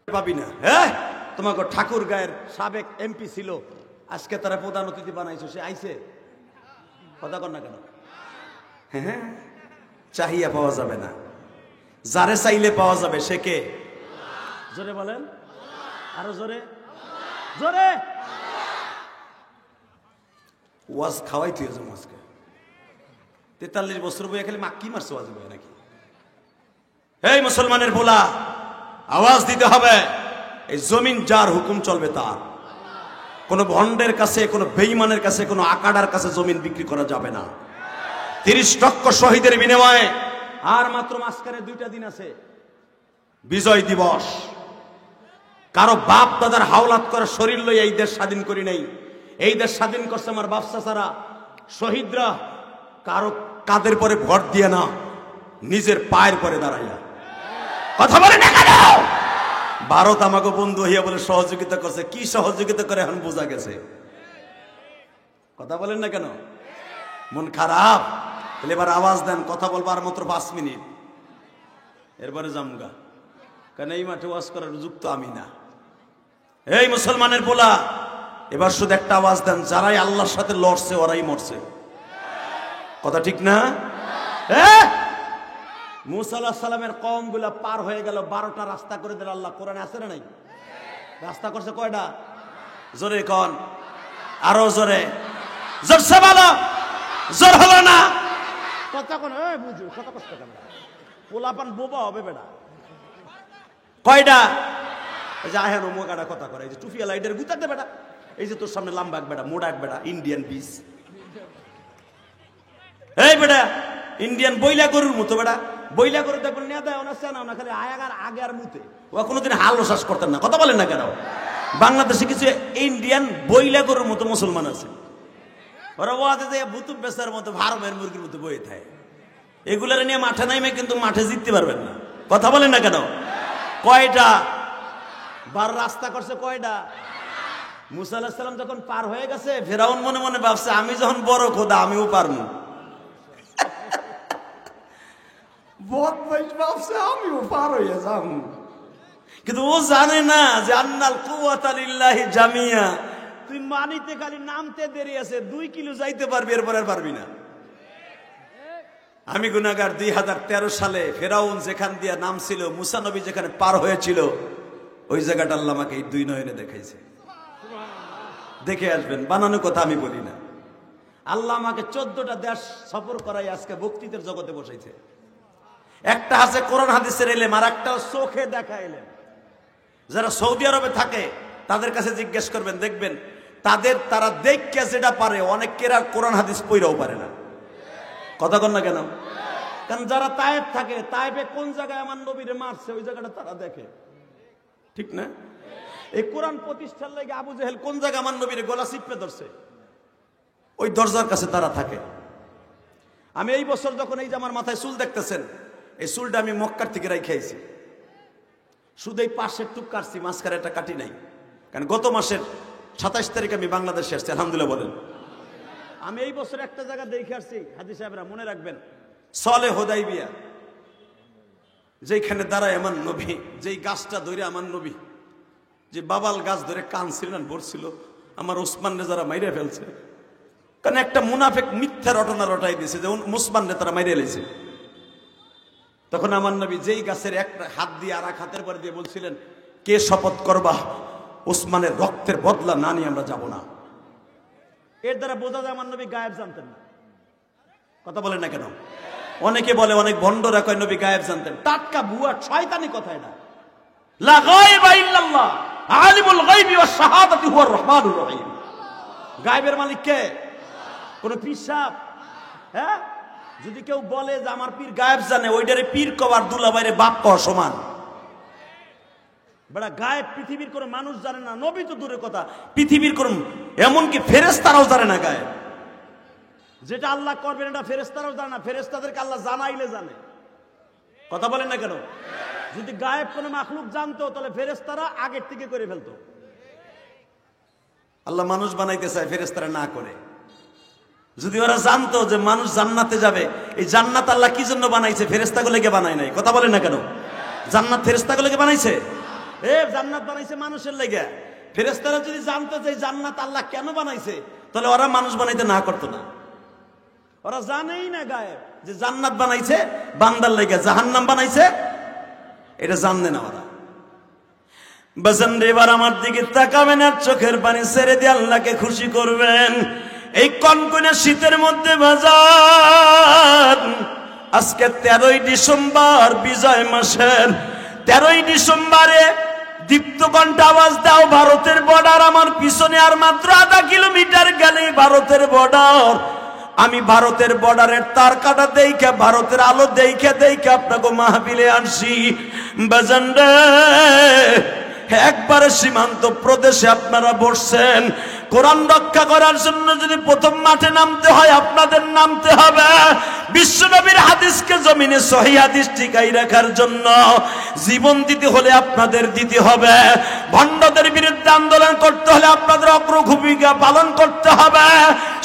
পাবি না? হ্যাঁ, তোমাকে ঠাকুর গায়ের সাবেক এমপি ছিল, আজকে তারা প্রধান অতিথি বানাইছো, সে আইছে। কথা কর না কেন? হ্যাঁ, চাহিয়া পাওয়া যাবে না, যারে চাইলে পাওয়া যাবে। সে কে? জোরে বলেন, আরো জোরে জোরে। ওয়াজ খাওয়াই তুই আজকে 43 বছর বইয়া খালি মাক্কি মারছো ওয়াজ বইয়া নাকি? এই মুসলমানের বলা, আওয়াজ দিতে হবে। এই জমিন যার হুকুম চলবে তার। কোন ভন্ডের কাছে, কোন বেঈমানের কাছে, কোন আকাডার কাছে জমিন বিক্রি করা যাবে না। 30 লক্ষ শহীদের বিনিময়ে আর মাত্র মাঝখানে 2টা দিন আছে, বিজয় দিবস। কারো বাপ দাদার হাওলাত করে শরীর লই এই দেশ স্বাধীন করি নাই। এই দেশ স্বাধীন করছে আমার বাপ চাচারা, শহীদরা। কারো কাদের পরে ভোট দিয়ে না, নিজের পায়ের পরে দাঁড়াইয়া। কথা বলে না কেন? ভারত আমাকে বন্ধু হইয়া বলে সহযোগিতা করছে। কি সহযোগিতা করে এখন বোঝা গেছে। কথা বলেন না কেন? মন খারাপ? তাহলে এবার আওয়াজ দেন, কথা বলবার মাত্র 5 মিনিট, এরপরে জামগা। কারণ এই মাঠে ওয়াজ করার যুক্ত আমি না। এই মুসলমানের পোলা, এবার শুধু একটা আওয়াজ দেন, যারাই আল্লাহর সাথে লড়ছে ওরাই মরছে। কথা ঠিক না? মুসা আলাইহিস সালামের কওম গুলা পার হয়ে গেল, 12টা রাস্তা করে দিল আল্লাহ। কোরআনে আছে না নাই? রাস্তা করছে কয়টা? জোরে কোন, আরো জোরে, জোরসে বলো। জোর হলো না কথা কোন? বুঝু কথা কষ্ট কেন? পোলাপান বোবা হবে বেটা। কয়টা? এই যে আহেন মোগাটা কথা করে, এই যে টুফিয়া লাইটের গুতাতে বেটা, এই যে তোর সামনে লম্বা এক বেটা, মোটা এক বেটা, ইন্ডিয়ান বিস। এই বেটা ইন্ডিয়ান বইলা গরুর মতো বেটা, বইলা গরু দেখবেন না দেয় না চেনা না, খালি আয়াগার আগে আর মুতে। ও কোনোদিন হাল শ্বাস করতেন না। কথা বলেন না কেন? বাংলাদেশে কিছু ইন্ডিয়ান বইলা গরুর মতো মুসলমান আছে, ওরা ওয়াজে যে বুতুব বেচার মতো ভারমের মুরগির মতো বয়ে থাকে। এগুলার নিয়ে মাঠে নাইমে কিন্তু মাঠে জিততে পারবেন না। কথা বলেন না কেন? কয়টা 12 রাস্তা করছে? কয়টা? মুসা আলাইহিস সালাম যখন পার হয়ে গেছে, ফেরাউন মনে মনে ভাবছে আমি যখন বড় খোদা আমিও পারবো। বদমাইশ ভাবছে আমিও পার হয়ে যাব, কিন্তু ও জানে না যে আন্নাল কুওয়াতা লিল্লাহি জামিয়া। তুই মানিতে খালি নামতে দেরি আছে, 2 কিলো যাইতে পারবি, এরপর আর পারবি না। আমি গুনাহগার। 2013 সালে ফেরাউন যেখান দিয়ে নাম ছিল, মুসা নবী যেখানে পার হয়েছিল, ওই জায়গাটা আল্লাহ আমাকে এই 2 নয়নে দেখাইছে। দেখে আসবেন, বানানো কথা আমি বলি না। আল্লাহ আমাকে 14টা দেশ সফর করাই আজকে বক্তৃতার জগতে বসাইছে। একটা আছে কোরআন হাদিসের এলেম, আর একটা চোখে দেখা এলেম। যারা সৌদি আরবে থাকে তাদের কাছে জিজ্ঞেস করবেন, দেখবেন তারা দেখে যেটা পারে, অনেকের আর কোরআন হাদিস পড়াও পারে না। কথা কন না কেন? কারণ যারা তায়েব থাকে, তায়েবে কোন জায়গায় আমার নবীরে মারছে ওই জায়গাটা তারা দেখে, ঠিক না? এই কোরআন প্রতিষ্ঠার লাগে আবু জেহেল কোন জায়গায় আমার নবীরে গলা চিপে ধরছে, ওই দরজার কাছে তারা থাকে। আমি এই বছর যখন এই যে আমার মাথায় চুল দেখতেছেন, এই চুলটা আমি মক্কার থেকে রাইখে আইছি। শুধু এই পাশের টুক কাটছি, মাঝখানে একটা কাটি নাই। কারণ গত মাসের 27 তারিখে আমি বাংলাদেশে আসছি, আলহামদুলিল্লাহ বলেন। আমি এই বছর একটা জায়গা দেখে আসছি, হাজী সাহেবরা মনে রাখবেন, সলে হুদাইবিয়া, যেখানে দাঁড়ায় আমার নবী, যেই গাছটা ধরে আমার নবী, যে বাবাল গাছ ধরে কানছিলেন ভরছিল, আমার ওসমান রে যারা মাইরে ফেলছে। কারণ একটা মুনাফিক মিথ্যা রটনা রটাই দিয়েছে যে মুসলমান রে তারা মাইরে এলেছে। তখন আমার নবী যেই গাছের একটা হাত দিয়ে আর এক হাতের পরে দিয়ে বলছিলেন, কে শপথ করবা ওসমানের রক্তের বদলা না নিয়ে আমরা যাব না। এর দ্বারা বোঝা যায় আমার নবী গায়েব জানতেন না। কথা বলেন না কেন? অনেকে বলে, অনেক ভণ্ডরা কয় নবী গায়েব জানতেন। টাটকা ভুয়া শয়তানি কথা এটা। লা গায়বা ইল্লাল্লাহ আলিমুল গায়বি ওয়াস শাহাদাতি হুয়ার রহমানুর রহিম। গায়েবের মালিক কে? কোন পীর সাহেব? হ্যাঁ, যদি কেউ বলে যে আমার পীর গায়েব জানে, ওইটারে পীর কওয়ার দুলাভাইরে বাপ কওয়া সমান। বড় গায়েব পৃথিবীর কোন মানুষ জানে না, নবী তো দূরের কথা, পৃথিবীর কোন এমনকি ফেরেশতারাও জানে না গায়েব। যেটা আল্লাহ করবেন এটা ফেরেশতারাও জানে না, ফেরেশতাদেরকে আল্লাহ জানাইলে জানে। কথা বলেন না কেন? যদি গায়েব কোন মাখলুক জানতো তাহলে ফেরেশতারা আগের থেকে করে ফেলতো। আল্লাহ মানুষ বানাইতে চায়, ফেরেশতারা না করে। যদি ওরা জানতো যে মানুষ জান্নাতে যাবে, এই জান্নাত আল্লাহ কি জন্য বানাইছে? ফেরেশতাগুলোকে বানায় নাই। কথা বলেন না কেন? জান্নাত ফেরেশতাগুলোকে বানাইছে? জান্নাত বানাইছে মানুষের লেগে। ফেরেশতারা যদি জানতো যে জান্নাত আল্লাহ কেন বানাইছে, তাহলে ওরা মানুষ বানাইতে না করতো না। ওরা জানেই না গায়েব, যে জান্নাত বানাইছে বান্দার লেগে, জাহান্নাম বানাইছে এটা জানলে না ওরা। বাজান রে, এবার আমার দিকে তাকাবেন আর চোখের পানি ছেড়ে দিয়ে আল্লাহকে খুশি করবেন। এই কনকনে শীতের মধ্যে বাজার, আজকে 13ই ডিসেম্বর, বিজয় মাসের 13ই ডিসেম্বরে দীপ্ত কণ্ঠে আওয়াজ দাও, ভারতের বর্ডার আমার পিছনে, আর মাত্র আধা কিলোমিটার গেলেই ভারতের বর্ডার। আমি ভারতের বর্ডারের তার কাটা দেখে, ভারতের আলো দেখে দেখে আপনাকে মাহফিলে আনছি। বাজান রে, একবারে সীমান্ত প্রদেশে আপনারা বসছেন, কোরআন রক্ষা করার জন্য যদি প্রথম মাঠে নামতে হয় আপনাদের নামতে হবে। বিশ্বনবীর হাদিসকে জমিনে সহিহ হাদিস টিকাই রাখার জন্য জীবন দিতে হলে আপনাদের দিতে হবে। ভণ্ডদের বিরুদ্ধে আন্দোলন করতে হলে আপনাদের অগ্রভূমিকা পালন করতে হবে।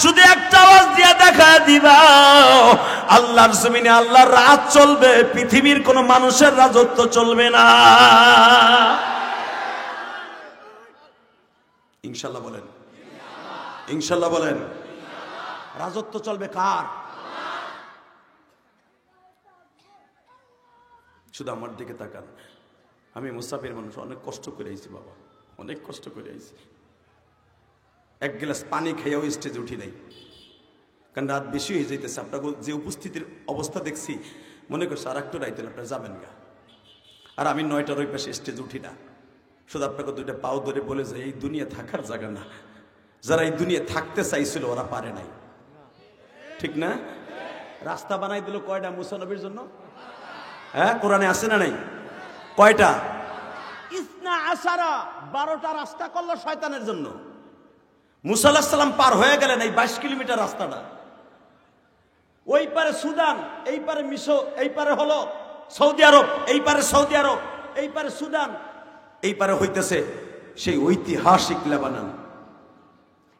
শুধু একটা আওয়াজ দিয়ে দেখা দিবা, আল্লাহর জমিনে আল্লাহর রাজ চলবে, পৃথিবীর কোন মানুষের রাজত্ব চলবে না। ইনশাআল্লাহ বলেন, ইনশাআল্লাহ বলেন। রাজত্ব চলবে কার? শুধু আমার দিকে তাকান। আমি মুসাফির মানুষ, অনেক কষ্ট করে আইছি বাবা, অনেক কষ্ট করে আইছি। এক গ্লাস পানি খেয়েও স্টেজে উঠি নাই, কারণ রাত বেশি হয়ে যাইতেছে। আপনার যে উপস্থিতির অবস্থা দেখছি মনে করছে আর একটু রাইতে আপনারা যাবেন গা। আর আমি 9টার ওই পাশে স্টেজে উঠি না। শুধু আপনাকে দুইটা পাও ধরে বলে যে এই দুনিয়া থাকার জায়গা না। যারা এই দুনিয়া থাকতে চাইছিল ওরা পারে নাই, ঠিক না? রাস্তা বানাই দিল কয়টা মুসা নবীর জন্য? হ্যাঁ, কোরআনে আছে না নাই? কয়টা? ইসনা আশারা, 12টা রাস্তা করলো শয়তানের জন্য। মুসা আলাইহিস সালাম পার হয়ে গেলেন এই 22 কিলোমিটার রাস্তাটা। ওই পারে সুদান, এই পারে মিশর, এই পারে হলো সৌদি আরব, এই পারে সৌদি আরব, এই পারে সুদান, এই পারে হইতেছে সেই ঐতিহাসিক লেবানন।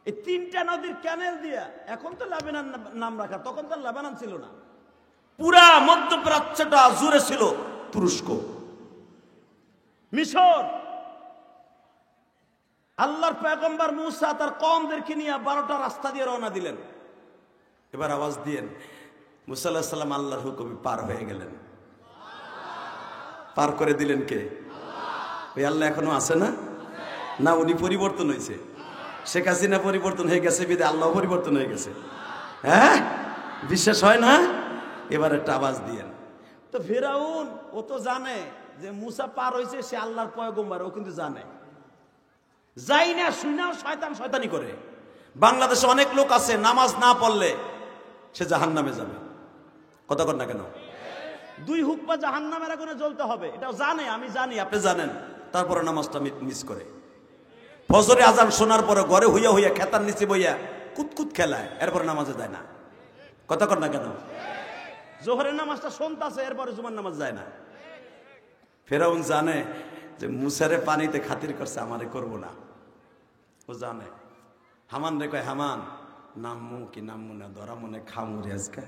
এই 3টা নদীর ক্যানেল দিয়া, এখন তো লেবানন নাম রাখা, তখন তো লেবানন ছিল না। পুরা মধ্যপ্রাচ্যটা জুড়ে ছিল তুরস্ক, মিশর। আল্লাহর পয়গম্বর মুসা তার কওমদেরকে নিয়ে 12টা রাস্তা দিয়ে রওনা দিলেন। এবার আওয়াজ দিয়েন, মুসা আলাইহিস সালাম আল্লাহর হুকুমে পার হয়ে গেলেন। পার করে দিলেন কে? ওই আল্লাহ এখনো আছে না? না উনি পরিবর্তন হয়েছে? শেখ হাসিনা পরিবর্তন হয়ে গেছে, বিদে আল্লাহ পরিবর্তন হয়ে গেছে। হ্যাঁ, বিশ্বাস হয় না? এবার একটা আওয়াজ দিয়েন। তো ফিরাউন ও তো জানে যে মুসা পার হয়েছে, সে আল্লাহর পয়গম্বর, ও কিন্তু জানে। যাই না শুনাও শয়তান শয়তানি করে। বাংলাদেশে অনেক লোক আছে নামাজ না পড়লে সে জাহান্নামে যাবে। কথা কর না কেন? 2 হুকমা জাহান্নামের আগুনে জ্বলতে হবে, এটাও জানে, আমি জানি, আপনি জানেন, তারপরে নামাজটা মিস করে। ফজরে আজান শোনার পরে ঘরে হইয়া হইয়া খেতার নিচে বইয়া কুতকুত খেলায়, এরপরে নামাজে যায় না। কথা কর না কেন? জোহরের নামাজটা শুনতাছে, এরপরে জুমার নামাজ যায় না। ফেরাউন জানে যে মুসারে পানিতে খাতির করছে, আমারে করব না। ও জানে। হামান রে কয়, হামান নামমু কি নামমু না, ধরা মনে খামু রে আজকে।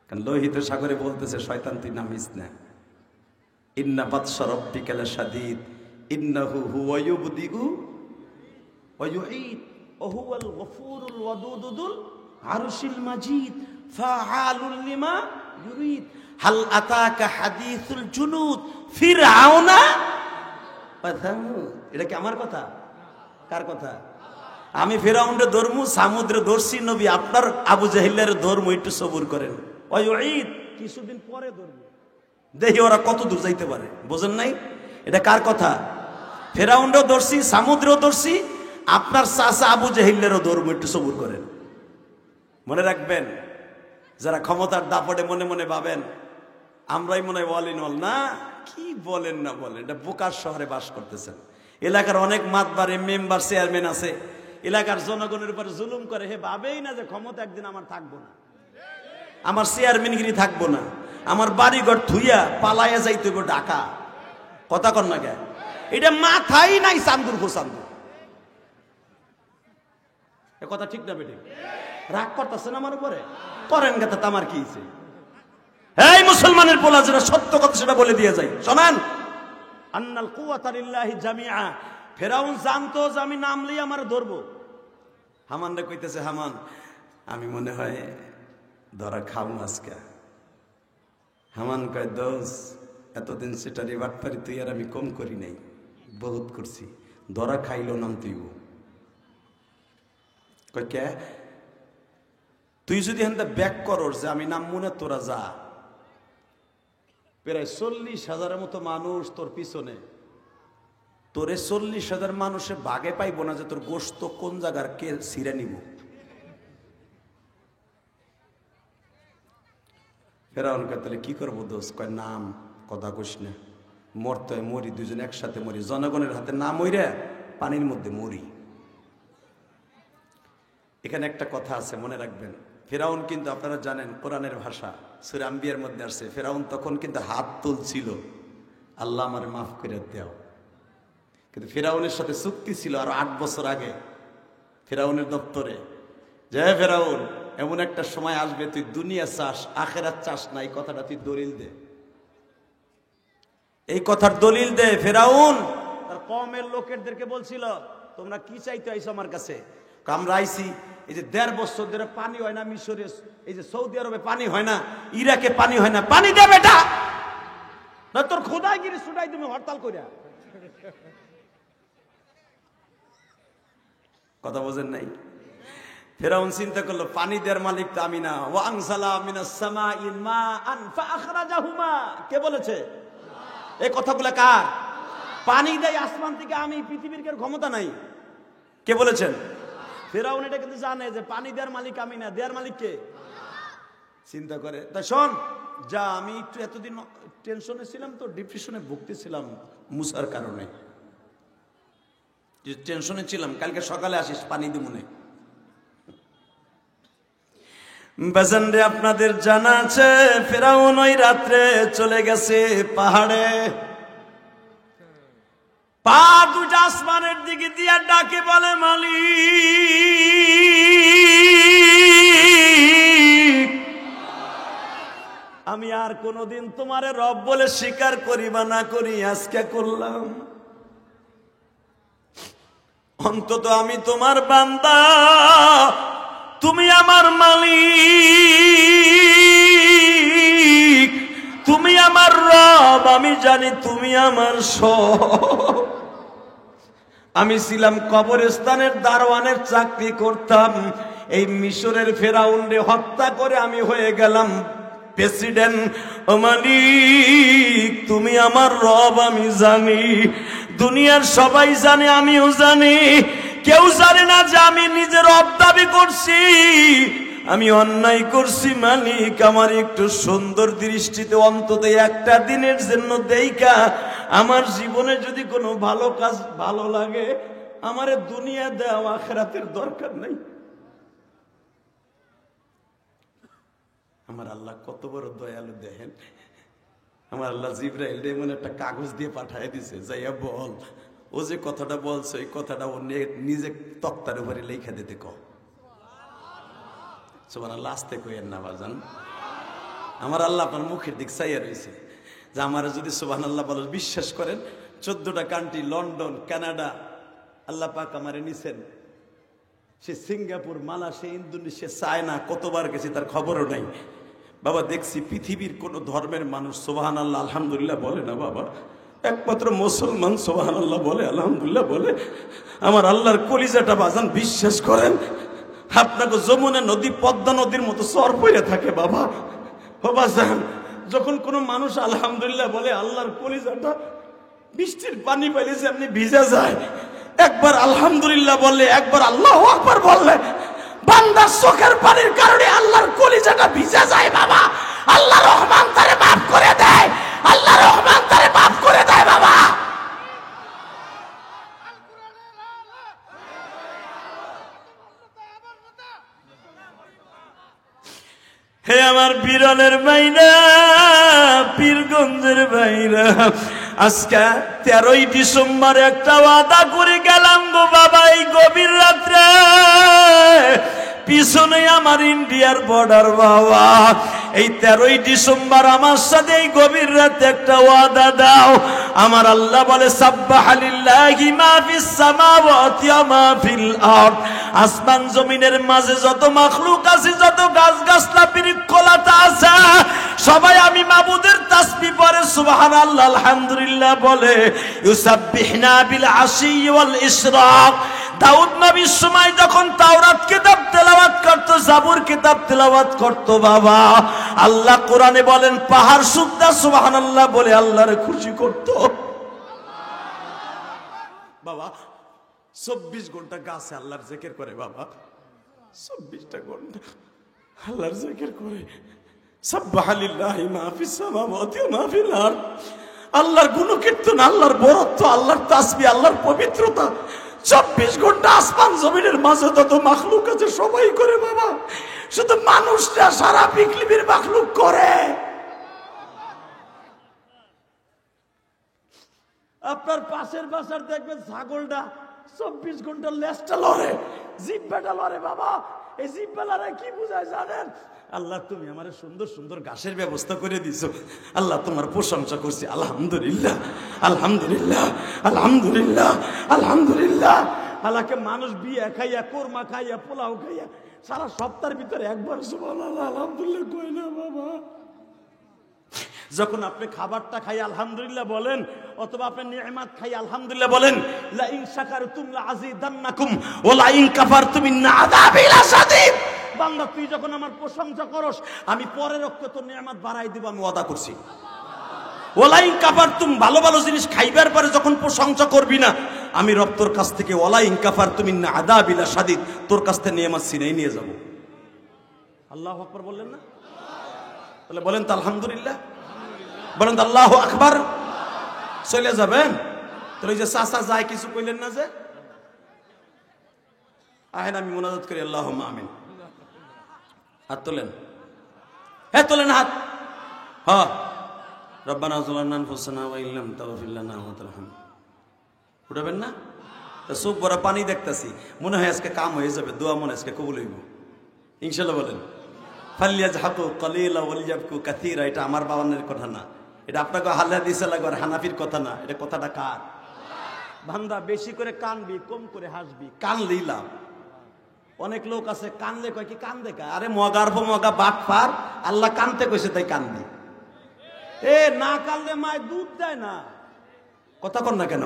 কারণ লোহিত সাগরে বলতেছে, শয়তান তুই নামিস না। ইন্না বাতশা রাব্বিকা লাশাদীদ ইন্নাহু হুয়া ইউবদিউ ওয়া ইউঈদ ওয়া হুয়াল গফুরুল ওয়াদুদুল আরশিল মাজিদ ফাআলুল লিমা ইউরিদ হাল আতাকা হাদিসুল জুনুদ ফিরআউনা ওয়া সামুদ। এটা কি আমার কথা? কার কথা? আমি ফিরআউনরে ধর্ম, সামুদ্রে ধরছি, নবী আপনার আবু জাহিলের ধর্ম, একটু সবুর করেন। ওয়া ইউঈদ, কিছুদিন পরে ধর্ম, দেখি ওরা কত দূর যাইতে পারে। বোঝেন নাই? এটা কার কথা? ফেরাউনও ধরছি, সামুদ্রেও ধরছি, আপনার চাচা আবু জাহিলেরও ধর্ম, একটু সবুর করেন। মনে রাখবেন, যারা ক্ষমতার দাপটে মনে মনে ভাবেন আমরাই মনে হয় অল ইন অল, না, কি বলেন না বলেন, এটা বোকার শহরে বাস করতেছেন। এলাকার অনেক মাতবারে মেম্বার চেয়ারম্যান আছে, এলাকার জনগণের উপর জুলুম করে। হে ভাবেই না যে ক্ষমতা একদিন আমার থাকবো না, আমার চেয়ারম্যানগিরি থাকবো না, আমার বাড়িঘর থুইয়া পালাইয়া যাইতে হবে ঢাকা। কথা কর না কে? এটা মাথাই নাই চান্দুর খোসান্দু। এ কথা ঠিক না বেঠিক? রাগ করতেছেন আমার উপরে? করেন কথা, আমার কি হইছে? এই মুসলমানের পোলা, যেটা সত্য কথা সেটা বলে দিয়ে যাই। শোনেন, আন্নাল কুওয়াতা লিল্লাহি জামিআ। ফেরাউন জানতো যে আমি নামলেই আমার ধরবো। হামান রে কইতেছে, হামান আমি মনে হয় ধরা খাবো আজকে। হামান কয়, দোষ এতদিন সেটারি বাটপারি তুই আর আমি কম করি নাই, বহুত করছি, ধরা খাইলো নাম তুই। কয় কে? তুই যদি হেন ব্যাক করস যে আমি নাম মনে, তোরা যা। প্রায় 40,000-এর মতো মানুষ তোর পিছনে, তোরে 40,000 মানুষে বাগে পাইব না যে তোর গোশত কোন জায়গার কে ছিঁড়ে নিব। ফেরাউন কয়, তাহলে কি করবো দোষ? কয়, নাম কথা কইস না, মরতে মরি, দুজন একসাথে মরি, জনগণের হাতে না মইরা পানির মধ্যে মরি। এখানে একটা কথা আছে, মনে রাখবেন। ফেরাউন কিন্তু আপনারা জানেন কোরআনের ভাষা সূরা আম্বিয়ার মধ্যে আসছে, ফেরাউন তখন কিন্তু হাত তুলছিল, আল্লাহ আমারে মাফ করে দাও। কিন্তু ফেরাউনের সাথে চুক্তি ছিল আরো 8 বছর আগে ফেরাউনের দপ্তরে, যে ফেরাউন এমন একটা সময় আসবে তুই দুনিয়া চাস আখেরাত চাস না, এই কথাটা তুই দলিল দে, এই কথার দলিল দে। ফেরাউন তার কওমের লোকেদেরকে বলছিল তোমরা কি চাইতে আইছো আমার কাছে? আমরা আইছি এই যে 1.5 বছর ধরে পানি হয় না মিশরে, এই যে সৌদি আরবে পানি হয় না, ইরাকে পানি হয় না, পানি দে বেটা, না তোর খোদাইগিরি ছুটাই তুমি হরতাল কইরা। কথা বোঝেন নাই? ফেরাউন চিন্তা করলো পানি দেওয়ার মালিক তো আমি না। ওয়া আনজালা মিনাস সামাই মাআন ফাআখরাজাহুমা, কে বলেছে এই কথাগুলো? কার? পানি দেয় আসমান থেকে আমি, পৃথিবীর কেউ ক্ষমতা নাই। কে বলেছেন? ফেরাউন এটা কিন্তু জানে যে পানি দেওয়ার মালিক আমি না, দেওয়ার মালিক কে? চিন্তা করে, তাই শোন যা, আমি একটু এতদিন টেনশনে ছিলাম তো, ডিপ্রেশনে ভুগতেছিলাম মুসার কারণে, যে টেনশনে ছিলাম, কালকে সকালে আসিস পানি দিব না। বাজান রে, আপনাদের জানা আছে ফেরাউন ওই রাত্রে চলে গেছে পাহাড়ে, পা দুটা আসমানের দিকে দিয়ে ডাকে বলে মালিক, আমি আর কোনদিন তোমারে রব বলে স্বীকার করি বা না করি, আজকে করলাম। অন্তত আমি তোমার বান্দা, তুমি আমার মালিক, তুমি আমার রব, আমি জানি তুমি আমার সব। আমি ছিলাম কবরস্থানের দারওয়ানের চাকরি করতাম, এই মিশরের ফেরাউনরে হত্যা করে আমি হয়ে গেলাম প্রেসিডেন্ট। ও মালিক, তুমি আমার রব, আমি জানি, দুনিয়ার সবাই জানে, আমিও জানি, কেউ জানে না যে আমি নিজের রব দাবি করছি, আমি অন্যায় করছি। মালিক, আমার একটু সুন্দর দৃষ্টিতে অন্তত একটা দিনের জন্য দেইকা, আমার জীবনে যদি কোনো ভালো কাজ ভালো লাগে, আমারে দুনিয়া দেওয়া, আখিরাতের দরকার নাই। আমার আল্লাহ কত বড় দয়ালু দেখেন। আমার আল্লাহ জিবরাইল এমন একটা কাগজ দিয়ে পাঠিয়ে দিছে, যাইয়া বল ও যে কথাটা বলছে এই কথাটা ও নিজে তক্তার উপরে লেখা দিতে কও। সুবহানাল্লাহ, আস্তে কইেন না বাজান। আমার আল্লাহ আপনার মুখের দিক চাইয়া রয়েছে, যে আমার যদি সুবহানাল্লাহ বলো, বিশ্বাস করেন 14টা কান্ট্রি, লন্ডন, কানাডা, আল্লাহ পাক আমারে নিছেন। সে সিঙ্গাপুর, মালয়েশিয়া, ইন্দোনেশিয়া, চায়না, কতবার গেছি তার খবরও নাই। বাবা দেখছি পৃথিবীর কোন ধর্মের মানুষ সুবহানাল্লাহ আলহামদুলিল্লাহ বলে না বাবা, একমাত্র মুসলমান সুবহানাল্লাহ বলে, আলহামদুলিল্লাহ বলে। আমার আল্লাহর কলিজাটা বাজান, বিশ্বাস করেন আপনাকে যমুনা নদী, পদ্মা নদীর মতো চর পড়ে থাকে বাবা। ও বাজান, যখন কোন মানুষ আলহামদুলিল্লাহ বলে, আল্লাহর কলিজাটা বৃষ্টির পানি পাইলে যে আপনি ভিজে যায়। একবার আলহামদুলিল্লাহ বললে, একবার আল্লাহু আকবার বললে, বান্দার চোখের পানির কারণে আল্লাহর কলিজাটা ভিজে যায় বাবা। আল্লাহ রহমান তারে মাফ করে দেয়, আল্লাহ রহমান তারে মাফ করে দেয় বাবা। হে আমার বিরলের বাইরা, পীরগঞ্জের বাইরা, আজকে 13ই ডিসেম্বর একটা ওয়াদা করে গেলাম গো বাবা, এই গভীর রাত্রে পিছনে আমার ইন্ডিয়ার বর্ডার বাবা। এই 13ই ডিসেম্বর আমার সাথে এই গভীর রাতে একটা ওয়াদা দাও। আমার আল্লাহ বলে, সাব্বাহা লিল্লাহি মা ফিস সামাওয়াতি ওয়া মা ফিল আরদ, আসমান জমিনের মাঝে যত মাখলুক আছে, যত গাছ গাছলা বৃক্ষলতা আছে, সবাই আমি মাবুদের তাসবিহ পড়ে সুবহানাল্লাহ আলহামদুলিল্লাহ বলে। ইউসাব্বিহনা বিল আশি ওয়াল ইশরাক। দাউদ নবীর সময় যখন তাওরাত কিতাব তেলাওয়াত করত, জাবুর কিতাব তেলাওয়াত করত বাবা, আল্লাহ কোরআনে বলেন পাহাড় সুদ্ধা সুবহানাল্লাহ বলে আল্লাহরে খুশি করত বাবা। 24 ঘন্টা গাছে আল্লাহর জিকির করে বাবা, 24টা ঘন্টা আল্লাহর জিকির করে। সাব্বাহা লিল্লাহি মা ফিস সামাওয়াতি ওয়া মা ফিল আরদ। আল্লাহর গুণকীর্তন, আল্লাহর বরত্ব, আল্লাহর তাসবিহ, আল্লাহর পবিত্রতা 24 ঘন্টা আসমান জমিনের মাঝে তত মাখলুক আছে, সবাই করে বাবা, শুধু মানুষটা সারা পৃথিবীর মাখলুক করে। আপনার পাশের বাসার দেখবেন ছাগলটা 24 ঘন্টা লেজটা লড়ে, জিহ্বাটা লড়ে বাবা। এই জিহ্বা লড়ে কি বুঝায় জানেন? আল্লাহ তুমি আমার সুন্দর সুন্দর ঘাসের ব্যবস্থা করে দিছো, আল্লাহ তোমার প্রশংসা করছি, আলহামদুলিল্লাহ আলহামদুলিল্লাহ আলহামদুলিল্লাহ আলহামদুলিল্লাহ। আল্লাহকে মানুষ বিয়ে খাইয়া, কোরমা খাইয়া, পোলাও খাইয়া সারা সপ্তাহের ভিতরে একবার সুবহানাল্লাহ আলহামদুলিল্লাহ কই না বাবা। যখন আপনি খাবারটা খাই আলহামদুলিল্লাহ বলেন, অথবা আপনি নিয়ামত খাই আলহামদুলিল্লাহ বলেন, লা ইন শাকারতুম লা আযীদান্নাকুম ওয়া লা ইন কাফারতুম ইন্না আযাবি লাশাদীদ। বান্দা তুই যখন আমার প্রশংসা করস, আমি পরের রক্ষে তোর নিয়ামত বাড়াই দিব, আমি ওয়াদা করছি। ওয়া লা ইন কাফারতুম, ভালো ভালো জিনিস খাইবার পরে যখন প্রশংসা করবি না, আমি রব তোর কাছ থেকে ওয়া লা ইন কাফারতুম ইন্না আযাবি লাশাদীদ, তোর কাছ থেকে নিয়ামত ছিনাই নিয়ে যাব। আল্লাহু আকবার বললেন না? তাহলে বলেন তো আলহামদুলিল্লাহ, বলেন তো আল্লাহু আকবার। চলে যাবেন? তাহলে ওই যে চাচা যায় কিছু কইলেন না যে, আহেন আমি মুনাজাত করি, আল্লাহুম্মা আমিন। হাত তোলেন, হ্যাঁ তোলেন হাত। হ্যাঁ, রব্বানা যালামনা আনফুসানা ওয়া ইল্লাম তাগফির লানা ওয়া তারহামনা। উঠাবেন না? তা চোখ ভরা পানি দেখতেছি, মনে হয় আজকে কাম হয়ে যাবে, দোয়া মনে আজকে কবুল হইব ইনশাআল্লাহ। বলেন ফালইয়াজহাকু কালিলা ওয়ালইয়াবকু কাসীরা। এটা আমার বাবানের কথা না, এটা আপনাকে হাদিসে লাগবে, হানাফির কথা না। এটা কথাটা কার? বান্দা বেশি করে কানবি, কম করে হাসবি, কানলেই লাভ। অনেক লোক আছে কানলে কয় কি কান দেখা, আরে মগার্ভ মগা বাট পার, আল্লাহ কানতে কইছে তাই কানবি। এ না কানলে মায় দুধ দেয় না, কথা কর না কেন?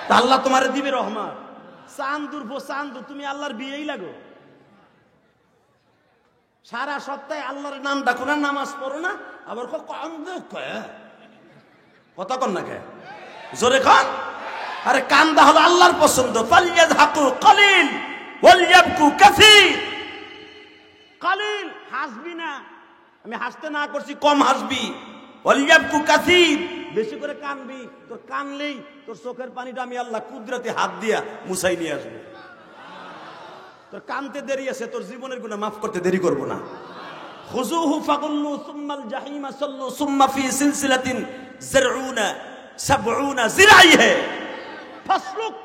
তা আল্লাহ তোমারে দিবে রহমত। চান্দুর ভো চান্দু, তুমি আল্লাহর বিয়েই লাগো। সারা সপ্তাহে আল্লাহর নাম ডাকো না, নামাজ পড়ো না, আবার কথা কন না কে? জোরে খান। আরে কান্দা হলো আল্লাহর পছন্দ। ফালইয়াজহাকু কালিল ওয়ালইয়াবকু কাসীর। কালিল হাসবি না, আমি হাসতে না করছি, কম হাসবি। ওয়ালইয়াবকু কাসীর, বেশি করে কানবি। তোর কানলেই তোর চোখের পানিটা আমি আল্লাহ কুদরতি হাত দিয়া মুছাই নিয়ে আসবো। তোর কানতে দেরি আছে, তোর জীবনের গুনাহ মাফ করতে দেরি করব না। খুযুহু ফাগুল্লু সুম্মাল জাহিমা সাল্লু সুম্মা ফি সিলসিলাতিন যারউনা 70 জিরাইহে ফাসলুক।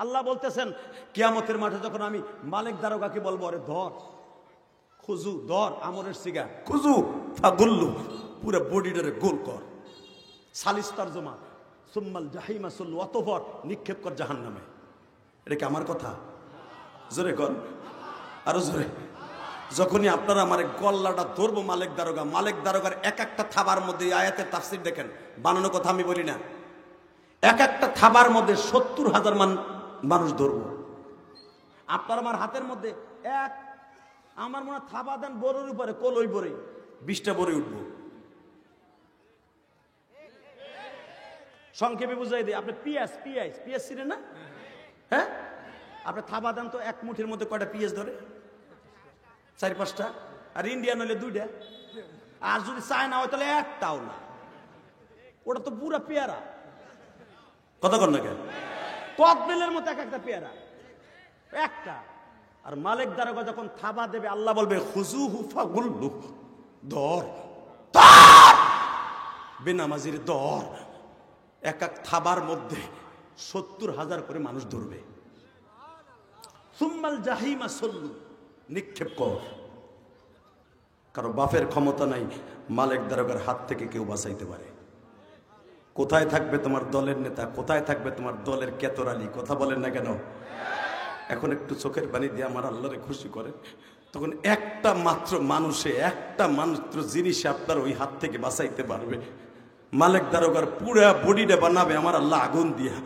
আল্লাহ বলতেছেন কিয়ামতের মাঠে যখন আমি মালিক দারোগাকে বলবো, আরে ধর, খুজু ধর, আমরের সিগা খুজু ফাগুল্লু, পুরো বডিটারে গোল কর। সালিস তরজমা সুম্মাল জাহিমা সাল্লু, অতঃপর নিক্ষেপ কর জাহান্নামে। এটা কি আমার কথা? জোরে কর, আরো জোরে। যখনই আপনারা আমার গল্লাটা ধরবো মালিক দারোগা, মালিক দারোগার এক একটা থাবার মধ্যে, আয়াতের তাফসীর দেখেন, বানানো কথা আমি বলি না, এক একটা থাবার মধ্যে 70,000 মানুষ ধরবো। আপনার আমার হাতের মধ্যে এক, আমার মনে হয় থাবা দেন বড়ের উপরে, কলই পরে 20টা বড়ে উঠবো। সংক্ষেপে বুঝাই দিই, আপনি পিয়াজ ছিলেন না? হ্যাঁ, আপনি থাবা দেন তো, এক মুঠির মধ্যে কয়টা পিয়াজ ধরে? 4-5টা। আর ইন্ডিয়ান হলে 2টা। আর যদি চায়না হয় তাহলে একটাও না, ওটা তো পুরা পেয়ারা। কথা কর না কেন? কদবেলের মতো এক একটা পেয়ারা, একটা। আর মালিক দারোগা যখন থাবা দেবে, আল্লাহ বলবে খুযুহু ফাগুল্লু, ধর ধর, বেনামাজির ধর। এক এক থাবার মধ্যে 70,000 করে মানুষ ধরবে। সুম্মাল জাহিমা সাল্লু, নিক্ষেপ কর। কারো বাপের ক্ষমতা নাই মালিক দারোগার হাত থেকে কেউ বাঁচাইতে পারে। কোথায় থাকবে তোমার দলের নেতা? কোথায় থাকবে তোমার দলের কেতরালি? কথা বলেন না কেন? এখন একটু চোখের পানি দিয়ে আমার আল্লাহরে খুশি করে, তখন একটা মাত্র মানুষে, একটা মাত্র জিনিসে আপনার ওই হাত থেকে বাঁচাইতে পারবে। মালিক দারোগার পুরা বডিটা বানাবে আমার আল্লাহ আগুন দিয়া,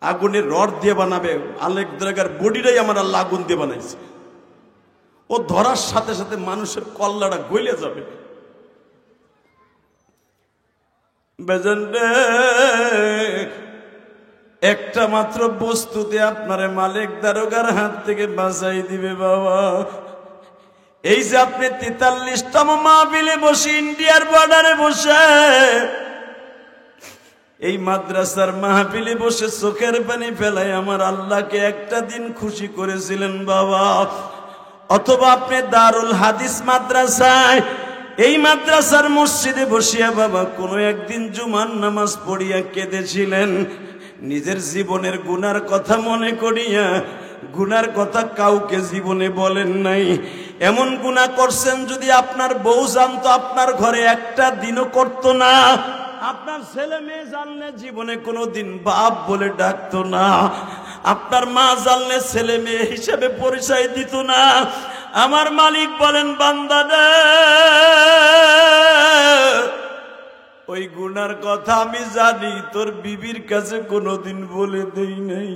আগুনের রড দিয়ে বানাবে। মালিক দারোগার বডিটাই আমার আল্লাহ আগুন দিয়ে বানাইছে। ও ধরার সাথে সাথে মানুষের কল্লাটা গলে যাবে। একটা মাত্র বস্তুতে আপনারে মালিক দারোগার হাত থেকে বাঁচাই দিবে বাবা। এই যে আপনি 43তম মাহফিলে বসে, ইন্ডিয়ার বর্ডারে বসে এই মাদ্রাসার মাহফিলে বসে চোখের পানি ফেলায় আমার আল্লাহকে একটা দিন খুশি করেছিলেন বাবা। অথবা আপনি দারুল হাদিস মাদ্রাসায়, এই মাদ্রাসার মসজিদে বসিয়া বাবা কোনো একদিন জুমার নামাজ পড়িয়া কেঁদেছিলেন, নিজের জীবনের গুনার কথা মনে করিয়া। গুনার কথা কাউকে জীবনে বলেন নাই। এমন গুনাহ করছেন যদি আপনার বউ জানতো আপনার ঘরে একটা দিনও করতো না, আপনার ছেলে মেয়ে জানলে জীবনে কোনোদিন বাপ বলে ডাকতো না, আপনার মা জানলে ছেলে মেয়ে হিসেবে পরিচয় দিত না। আমার মালিক বলেন, বান্দা রে, ওই গুনার কথা আমি জানি, তোর বিবির কাছে কোনোদিন বলে দেই নাই।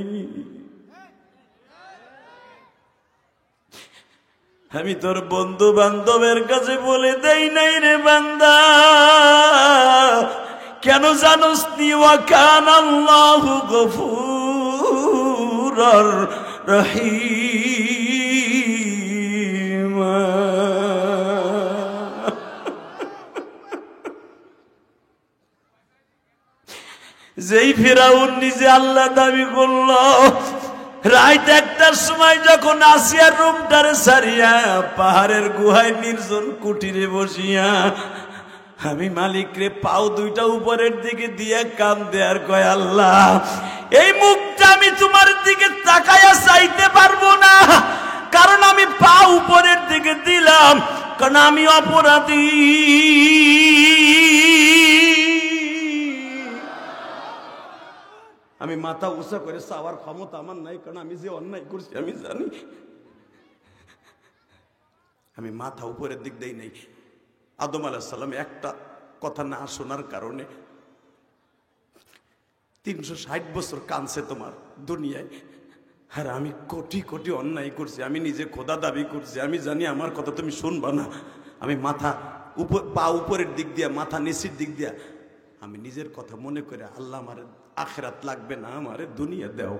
আমি তোর বন্ধু বান্ধবের কাছে বলে দেই নাই রে বান্দা। কেন জানোস নি? ওয়া কানা আল্লাহু গফুরার রহিম। যেই ফিরাউন নিজে আল্লাহ দাবি করল, রাত একটার সময় যখন আসিয়ার রুমটারে সারিয়া পাহাড়ের গুহায় নির্জন কুটিরে বসিয়া আমি মালিক রে পাও দুইটা উপরের দিকে দিয়ে কান্দে আর কয়, আল্লাহ এই মুখটা আমি তোমার দিকে তাকায়া চাইতে পারবো না, কারণ আমি পা উপরের দিকে দিলাম, কারণ আমি অপরাধী। আমি মাথা উঁচা করে চাওয়ার ক্ষমতা আমার নাই, কারণ আমি যে অন্যায় করছি আমি জানি। আমি মাথা উপরের দিক দেই নাই। আদম আলাইহিস সালাম একটা কথা না শোনার কারণে 360 বছর কাঁদছে তোমার দুনিয়ায়। আর আমি কোটি কোটি অন্যায় করছি, আমি নিজে খোদা দাবি করছি, আমি জানি আমার কথা তুমি শুনবা না। আমি মাথা পা উপরের দিক দিয়া, মাথা নিচের দিক দিয়া আমি নিজের কথা মনে করে, আল্লাহ আমার আখিরাত লাগবে না, আমারে দুনিয়া দাও।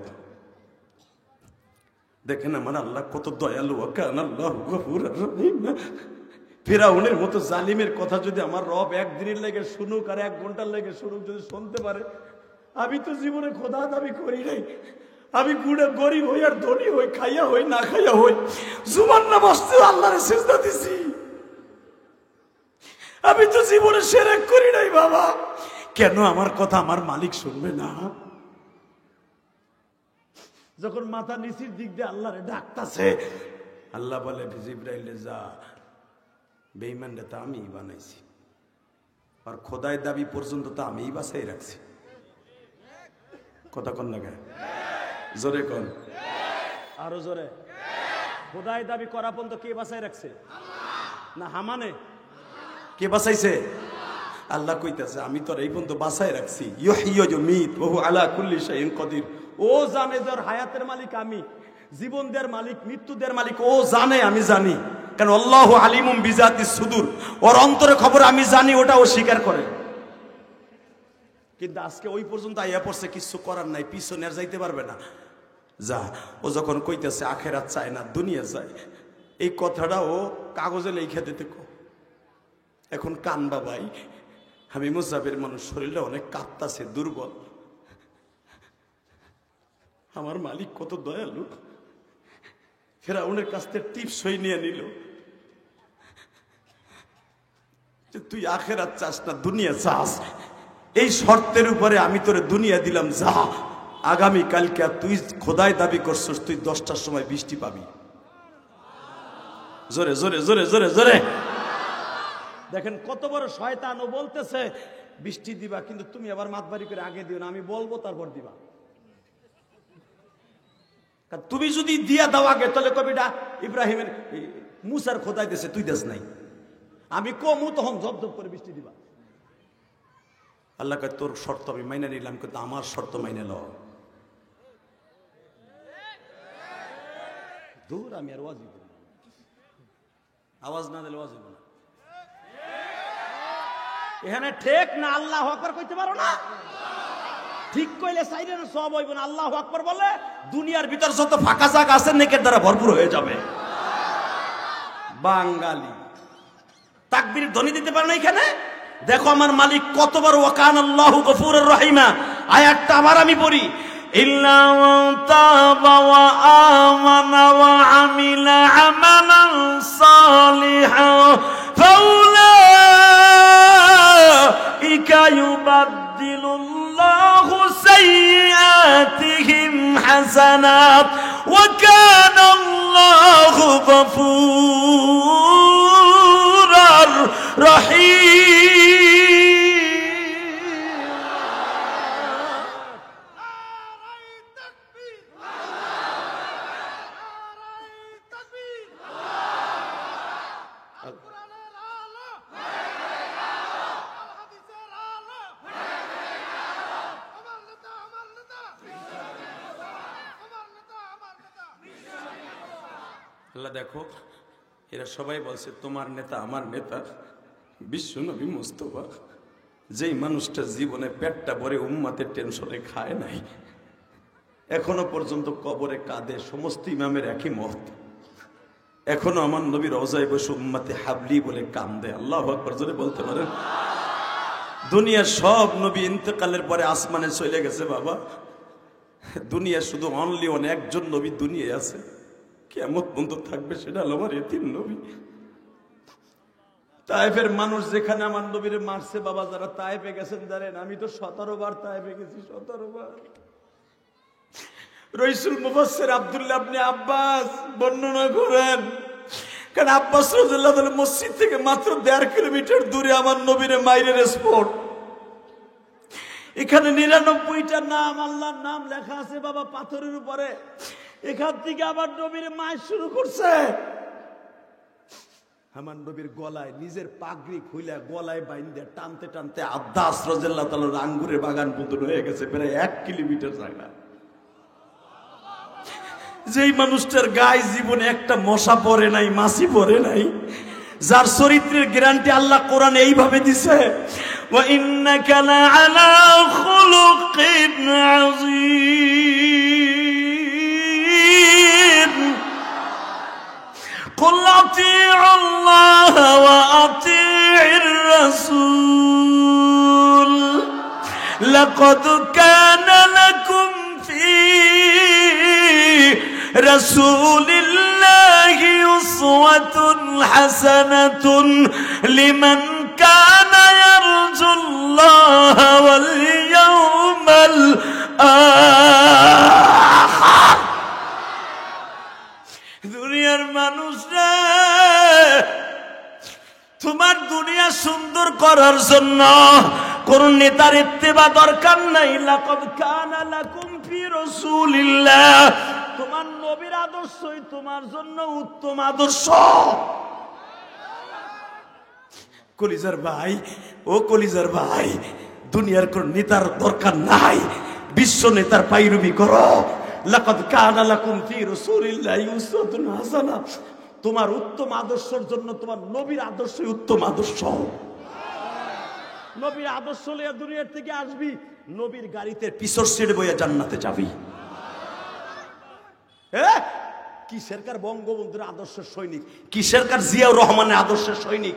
দেখেন আমার আল্লাহ কত দয়ালু। কানা আল্লাহু গফুরুর রহিম। ফিরাউনের মতো জালিমের কথা যদি আমার রব একদিনের লেগে শুনুক আর 1 ঘন্টার লেগে শুনুক, যদি শুনতে পারে, আমি তো জীবনে খোদা দাবি করি নাই। আমি গরিব হই আর ধনী হই, খাইয়া হই না খাইয়া হই, জুমার নামাজ আল্লাহরে সিজদা দিছি। আমি তো জীবনে শিরক করি নাই বাবা। কেন আমার কথা আমার মালিক শুনবে না? যখন মাথা নিচের দিক দিয়ে আল্লাহরে ডাকতাছে, আল্লাহ বলে, জিবরাইল যা, বেঈমানটা তো আমিই বানাইছি, আর খোদায় দাবি পর্যন্ত তো আমিই বাঁচাই রাখছি। কথা কন না কেন? জোরে কন, আরো জোরে। খোদায় দাবি করা পর্যন্ত কে বাঁচাই রাখছে? না হামানে? কে বাঁচাইছে? আল্লাহ কইতাছে, আমি তোর এই পর্যন্ত বাঁচাই রাখছি। ইউহিয়্যু যুমীত ওয়া হুয়া আলা কুল্লি শাইইন কাদির। ও জানে যার হায়াতের মালিক আমি, জীবন দেওয়ার মালিক, মৃত্যু দেওয়ার মালিক ও জানে, আমি জানি। কারণ আল্লাহু আলিমুম বিজাতিস সুদূর, ওর অন্তরে খবর আমি জানি, ওটা ও স্বীকার করে। কিন্তু আজকে ওই পর্যন্ত আইয়া পড়ছে, কিছু করার নাই, পিছনে আর যাইতে পারবে না। যা, ও যখন কইতেছে আখিরাত চায় না, দুনিয়া চায়, এই কথাটা ও কাগজে লিখে দিতে কো। এখন কানবা ভাই, আমি মুসাফির মানুষ, শরীরটা অনেক কাঁপতাছে, দুর্বল। আমার মালিক কত দয়ালু, ফিরাউনের কাছ থেকে টিপস হয়ে নিয়ে নিল যে তুই আখিরাত চাস না, দুনিয়া চাস, এই শর্তের উপরে আমি তোরে দুনিয়া দিলাম। যা, আগামী কালকে তুই খোদায় দাবি করছিস, তুই 10টার সময় বৃষ্টি পাবি। জোরে জোরে জোরে জোরে জোরে। দেখেন কত বড় শয়তান। ও বলতেছে বৃষ্টি দিবা, কিন্তু তুমি আবার মাতবাড়ি করে আগে দিও না, আমি বলবো তারপর দিবা। তুমি যদি দিয়া দাও আগে, তাহলে কবিটা ইব্রাহিমের মুসার খোদাই দেশে তুই দেশ নাই, আমি কমু তখন জব জব করে বৃষ্টি দিবা। আল্লাহ কয় তোর শর্ত আমি মাইনে নিলাম, কিন্তু আমার শর্ত মাইনে ল। দূর, আমি আর ওয়াজ দিব না, আওয়াজ না দিলে ওয়াজ দিব না। এখানে ঠিক না আল্লাহু আকবার কইতে পারো না? ঠিক কইলে সাইরে না সব হইব না। আল্লাহু আকবার বলে দুনিয়ার ভিতর যত ফাঁকা জায়গা আছে নেকের দ্বারা ভরপুর হয়ে যাবে। বাঙালি তাকবীর ধ্বনি দিতে পারে না এখানে, দেখো আমার মালিক কত বড়, ওয়াকান আল্লাহু গফুরুর রহিমা। আয়াতটা আবার আমি পড়ি, ইল্লা মান তাবা ওয়া আমানা ওয়া আমিলা আমালান সালিহান ফাউলাইকা ইউবাদদিলুল্লাহু সাইয়্যাতিহিম হাসানাত ওয়া কানা আল্লাহু গফুরুর রহিম। আল্লাহ দেখো, এরা সবাই বলছে তোমার নেতা আমার নেতা বিশ্ব নবী মুস্তাফা, যেই মানুষটা জীবনে পেটটা ভরে উম্মতের টেনশনে খায় নাই, এখনো পর্যন্ত কবরে কাঁদে, সমস্ত ইমামের একই মত, এখনো আমার নবী রওজায় বসে উম্মতে হাবলি বলে কান্দে। আল্লাহু আকবার জোরে বলতে পারেন? দুনিয়ার সব নবী ইন্তেকালের পরে আসমানে চলে গেছে বাবা, দুনিয়া শুধু অনলি একজন নবী দুনিয়ায় আছে, কিয়ামত পর্যন্ত থাকবে, সেটা হলো আমার এতিম নবী। তায়েফের মানুষ যেখানে আমার নবীরে মারছে বাবা, যারা তায়েফে গেছেন জানেন, আমি তো 17 বার তায়েফে গেছি, 17 বার। রইসুল মুফাসসির আব্দুল্লাহ ইবনে আব্বাস বর্ণনা করেন, কারণ আব্বাস রাদিয়াল্লাহু তাআলা মসজিদ থেকে মাত্র 1.5 কিলোমিটার দূরে আমার নবীরে মাইরের স্পট। এখানে 99টা নাম, আল্লাহর নাম লেখা আছে বাবা পাথরের উপরে। এখান থেকে আবার নবীর মায়ের শুরু করছে। আমার নবীর গলায় নিজের পাগড়ি খুলে গলায় বাইন্ধে টানতে টানতে আব্বাস রাদিয়াল্লাহু তাআলার আঙ্গুরের বাগান পর্যন্ত হয়ে গেছে, প্রায় 1 কিলোমিটার জায়গা। যেই মানুষটার গায়ে জীবনে একটা মশা পড়ে নাই, মাছি পড়ে নাই, যার চরিত্রের গ্যারান্টি আল্লাহ কোরআনে এইভাবে দিছে, ওয়া ইন্নাকা লাআলা খুলুকিন আযীম কুল আতিউল্লাহ ওয়া আতিউর রাসূল লাকাদ কানা লাকুম ফি রাসূলিল্লাহি উসওয়াতুন হাসানাতুন লিমান কানা ইয়ারজুল্লাহ ওয়াল ইয়াউমাল আখির। দুনিয়ার মানুষরা তোমার দুনিয়া সুন্দর করার জন্য কোন নেতার ইত্তেবা দরকার নাই। লাকাদ কানা লাকুম ফি রাসূলিল্লাহ, তোমার নবীর আদর্শই তোমার জন্য উত্তম আদর্শ। কলিজার ভাই, ও কলিজার ভাই, দুনিয়ার কোন নেতার দরকার নাই, বিশ্ব নেতার পাইরুমি করো। লাকাদ কানা লাকুম ফি রাসূলিল্লাহি উসওয়াতুন হাসানাহ, তোমার উত্তম আদর্শের জন্য তোমার নবীর আদর্শই উত্তম আদর্শ। নবীর আদর্শ লইয়া দুনিয়ার থেকে আসবি, নবীর গাড়িতে পিছর সিট বইয়া জান্নাতে যাবি। কিসের কার বঙ্গবন্ধুর আদর্শের সৈনিক, কিসের কার জিয়াউর রহমানের আদর্শের সৈনিক,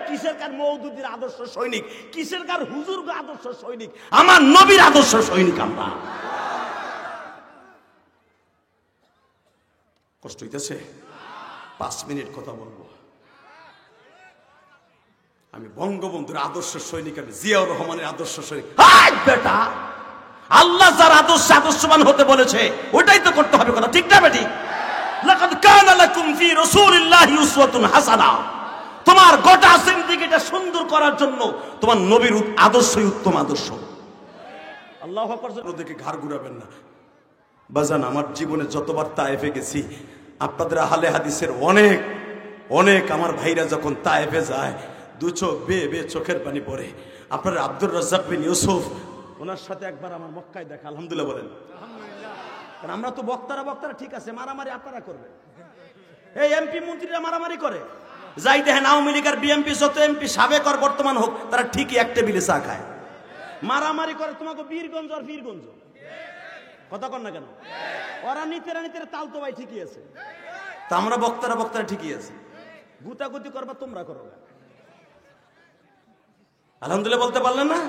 কিসের কার মওদুদির আদর্শ সৈনিক, কিসের কার হুজুর আদর্শ সৈনিক, আমার নবীর আদর্শ সৈনিক আমরা। কষ্ট হইতেছে? 5 মিনিট কথা বলবো। আমি বঙ্গবন্ধুর আদর্শ সৈনিক, আমি জিয়াউর রহমানের আদর্শ সৈনিক। বেটা, আল্লাহ যার আদর্শ আদর্শবান হতে বলেছে ওটাই তো করতে হবে, কথা ঠিক না বেটি? লাকাদ কানা লাকুম ফি রাসূলিল্লাহি উসওয়াতুন হাসানাহ, তোমার গোটা জিন্দেগিটা সুন্দর করার জন্য তোমার নবীর আদর্শই উত্তম আদর্শ। আল্লাহু আকবার। দেখে ঘাড় ঘুরাবেন না বাজান। আমার জীবনে যতবার তায়েফে গেছি, আপনাদের আহলে হাদিসের অনেক অনেক আমার ভাইরা যখন তায়েফে যায়, দু চোখ বেয়ে বেয়ে চোখের পানি পড়ে। আপনার আব্দুর রাজ্জাক বিন ইউসুফ, ওনার সাথে একবার আমার মক্কায় দেখা, আলহামদুলিল্লাহ বলেন। কারণ আমরা তো বক্তারা ঠিক আছে, মারামারি আপনারা করবেন। এই এমপি মন্ত্রীরা মারামারি করে, যাই দেখেন আওয়ামী লীগের বিএমপি যত এমপি সাবেক আর বর্তমান হোক, তারা ঠিকই এক টেবিলে চা খায়, মারামারি করে। তোমাকে বীরগঞ্জ আর বীরগঞ্জ কথা কন না কেন? ওরা নিতেরা তাল তো ভাই ঠিকই আছে, তা আমরা বক্তারা ঠিকই আছে। গুতাগুতি করবা তোমরা করো। আলহামদুলিল্লাহ বলতে পারলেন না?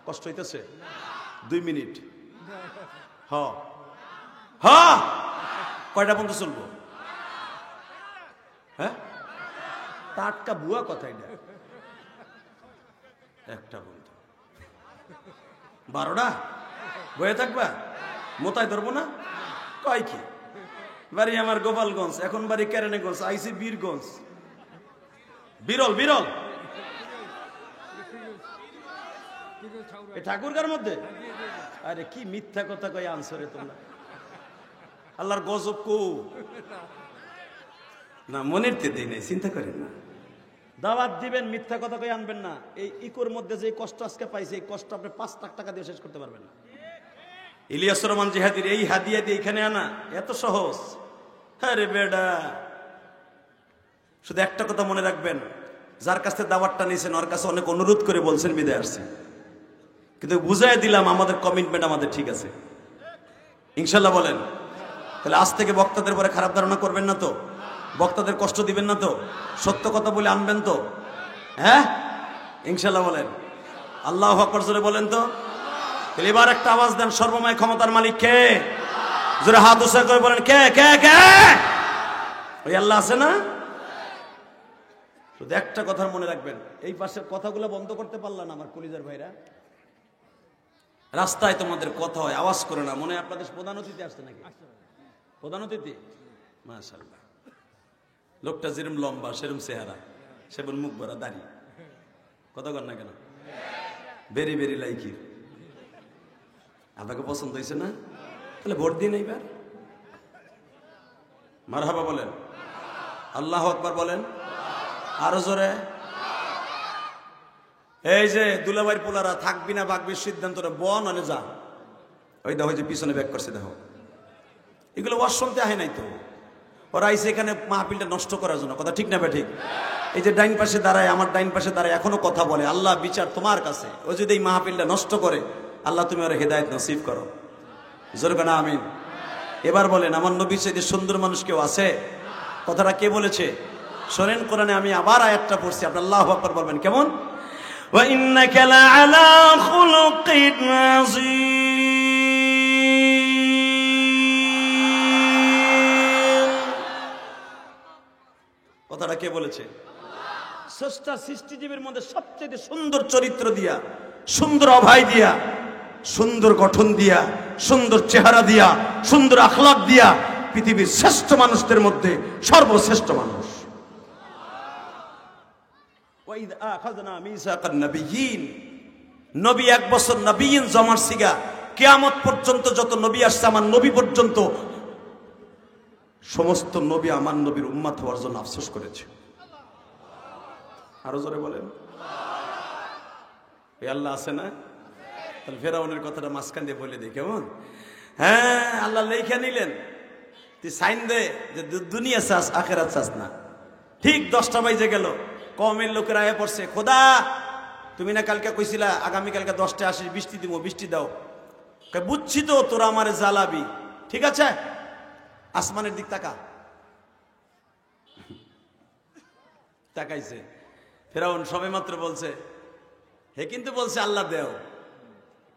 কষ্ট হইতেছে? 2 মিনিট। হ হ কয়টা পর্যন্ত চলবো? হ্যাঁ, টাটকা বুয়া কথা এটা। একটা বন্ধু 12টা বয়ে থাকবা, মোতায় ধরবো না? কয় কি বাড়ি আমার গোপালগঞ্জ, এখন বাড়ি কেরানীগঞ্জ, আইসি বীরগঞ্জ। বিরল বিরল ঠাকুরগার মধ্যে। আরে কি মিথ্যা কথা কই আনছো রে তোমরা, আল্লাহর গজব কো না, মনের তে দেই নাই, চিন্তা করেন না। দাওয়াত দিবেন, মিথ্যা কথা কই আনবেন না। এই ইকোর মধ্যে যে কষ্ট আজকে পাইছে, এই কষ্ট আপনি 5 লাখ টাকা দিয়ে শেষ করতে পারবেন না। ইলিয়াস রহমান জিহাদির এই হাদিয়া দিয়ে এখানে আনা এত সহজ? আরে বেডা, শুধু একটা কথা মনে রাখবেন, যার কাছ থেকে দাওয়াতটা নিয়েছেন ওর কাছে অনেক অনুরোধ করে বলছেন বিদায় আসছে, কিন্তু বুঝাই দিলাম আমাদের কমিটমেন্ট আমাদের ঠিক আছে ইনশাল্লাহ। বলেন তাহলে আজ থেকে বক্তাদের পরে খারাপ ধারণা করবেন না তো, বক্তাদের কষ্ট দিবেন না তো, সত্য কথা বলে আনবেন তো, হ্যাঁ ইনশাল্লাহ। বলেন আল্লাহু আকবার জোরে বলেন তো। এবার একটা আওয়াজ দেন, সর্বময় ক্ষমতার মালিক কে? জোরে হাত উঁচা করে বলেন কে কে কে? ওই আল্লাহ আছে না? শুধু একটা কথা মনে রাখবেন, এই পাশের কথাগুলো বন্ধ করতে পারলাম আমার কলিজার ভাইরা। রাস্তায় তোমাদের কথা হয়, আওয়াজ করে না। মনে হয় আপনাদের প্রধান অতিথি আসছে নাকি? প্রধান অতিথি মাশাআল্লাহ, লোকটা যেরম লম্বা সেরম চেহারা, সেরম মুখ ভরা দাড়ি, কথা কর না কেন? বেরি বেরি লাইকি। আপনাকে পছন্দ হয়েছে না? তাহলে ভোট দিন এইবার। মারহাবা বলেন, আল্লাহু আকবার বলেন আরো জোরে। এই যে দুলাভাইয়ের পোলারা থাকবি না ভাগবি সিদ্ধান্ত বন আনে যা। ওই দেখো যে পিছনে ব্যাক করছে, দেখো এগুলো ওয়াজ শুনতে আহে নাই তো, ওরা আইসে এখানে মাহফিলটা নষ্ট করার জন্য। কথা ঠিক না বে ঠিক? এই যে ডাইন পাশে দাঁড়ায়, আমার ডাইন পাশে দাঁড়ায়, এখনো কথা বলে। আল্লাহ বিচার তোমার কাছে, ও যদি এই মাহফিলটা নষ্ট করে, আল্লাহ তুমি ওর হেদায়েত নসিব করো। জোরে না আমিন। এবার বলেন, আমার নবীর চাইতে সুন্দর মানুষ কেউ আছে? কথাটা কে বলেছে শোনেন, কোরআনে আমি আবার আয়াতটা পড়ছি, আপনি আল্লাহু আকবার বলবেন কেমন? ওয়া ইন্নাকা লাআলা খুলুকিন আযীম। কথাটা কে বলেছে? স্রষ্টা সৃষ্টিজীবের মধ্যে সবচেয়ে সুন্দর চরিত্র দিয়া, সুন্দর অভয় দিয়া, সুন্দর গঠন দিয়া, সুন্দর চেহারা দিয়া, সুন্দর আখলাক দিয়া পৃথিবীর শ্রেষ্ঠ মানুষদের মধ্যে সর্বশ্রেষ্ঠ মানুষ। নবী 1 বছর নবীন জমার সিগা, কিয়ামত পর্যন্ত যত নবী আসছে আমার নবী পর্যন্ত সমস্ত নবী আমার নবীর উম্মত হওয়ার জন্য আফসোস করেছে। আরো জোরে বলেন এই আল্লাহ আছে না? তাহলে ফেরাউনের কথাটা মাঝখান দিয়ে বলে দিই কেমন? হ্যাঁ, আল্লাহ লেখা নিলেন, তুই সাইন দে যে দুনিয়া চাস আখেরাত চাস না। ঠিক 10টা বাজে গেল, কওমের লোকেরা আয়া পড়ছে, খোদা তুমি না কালকে কইছিলা আগামীকালকে 10টায় আসিস, বৃষ্টি দিব, বৃষ্টি দাও। বুঝছি তো তোরা আমারে জ্বালাবি, ঠিক আছে আসমানের দিক তাকা। তাকাইছে ফেরাউন, সবে মাত্র বলছে হে, কিন্তু বলছে আল্লাহ দেও।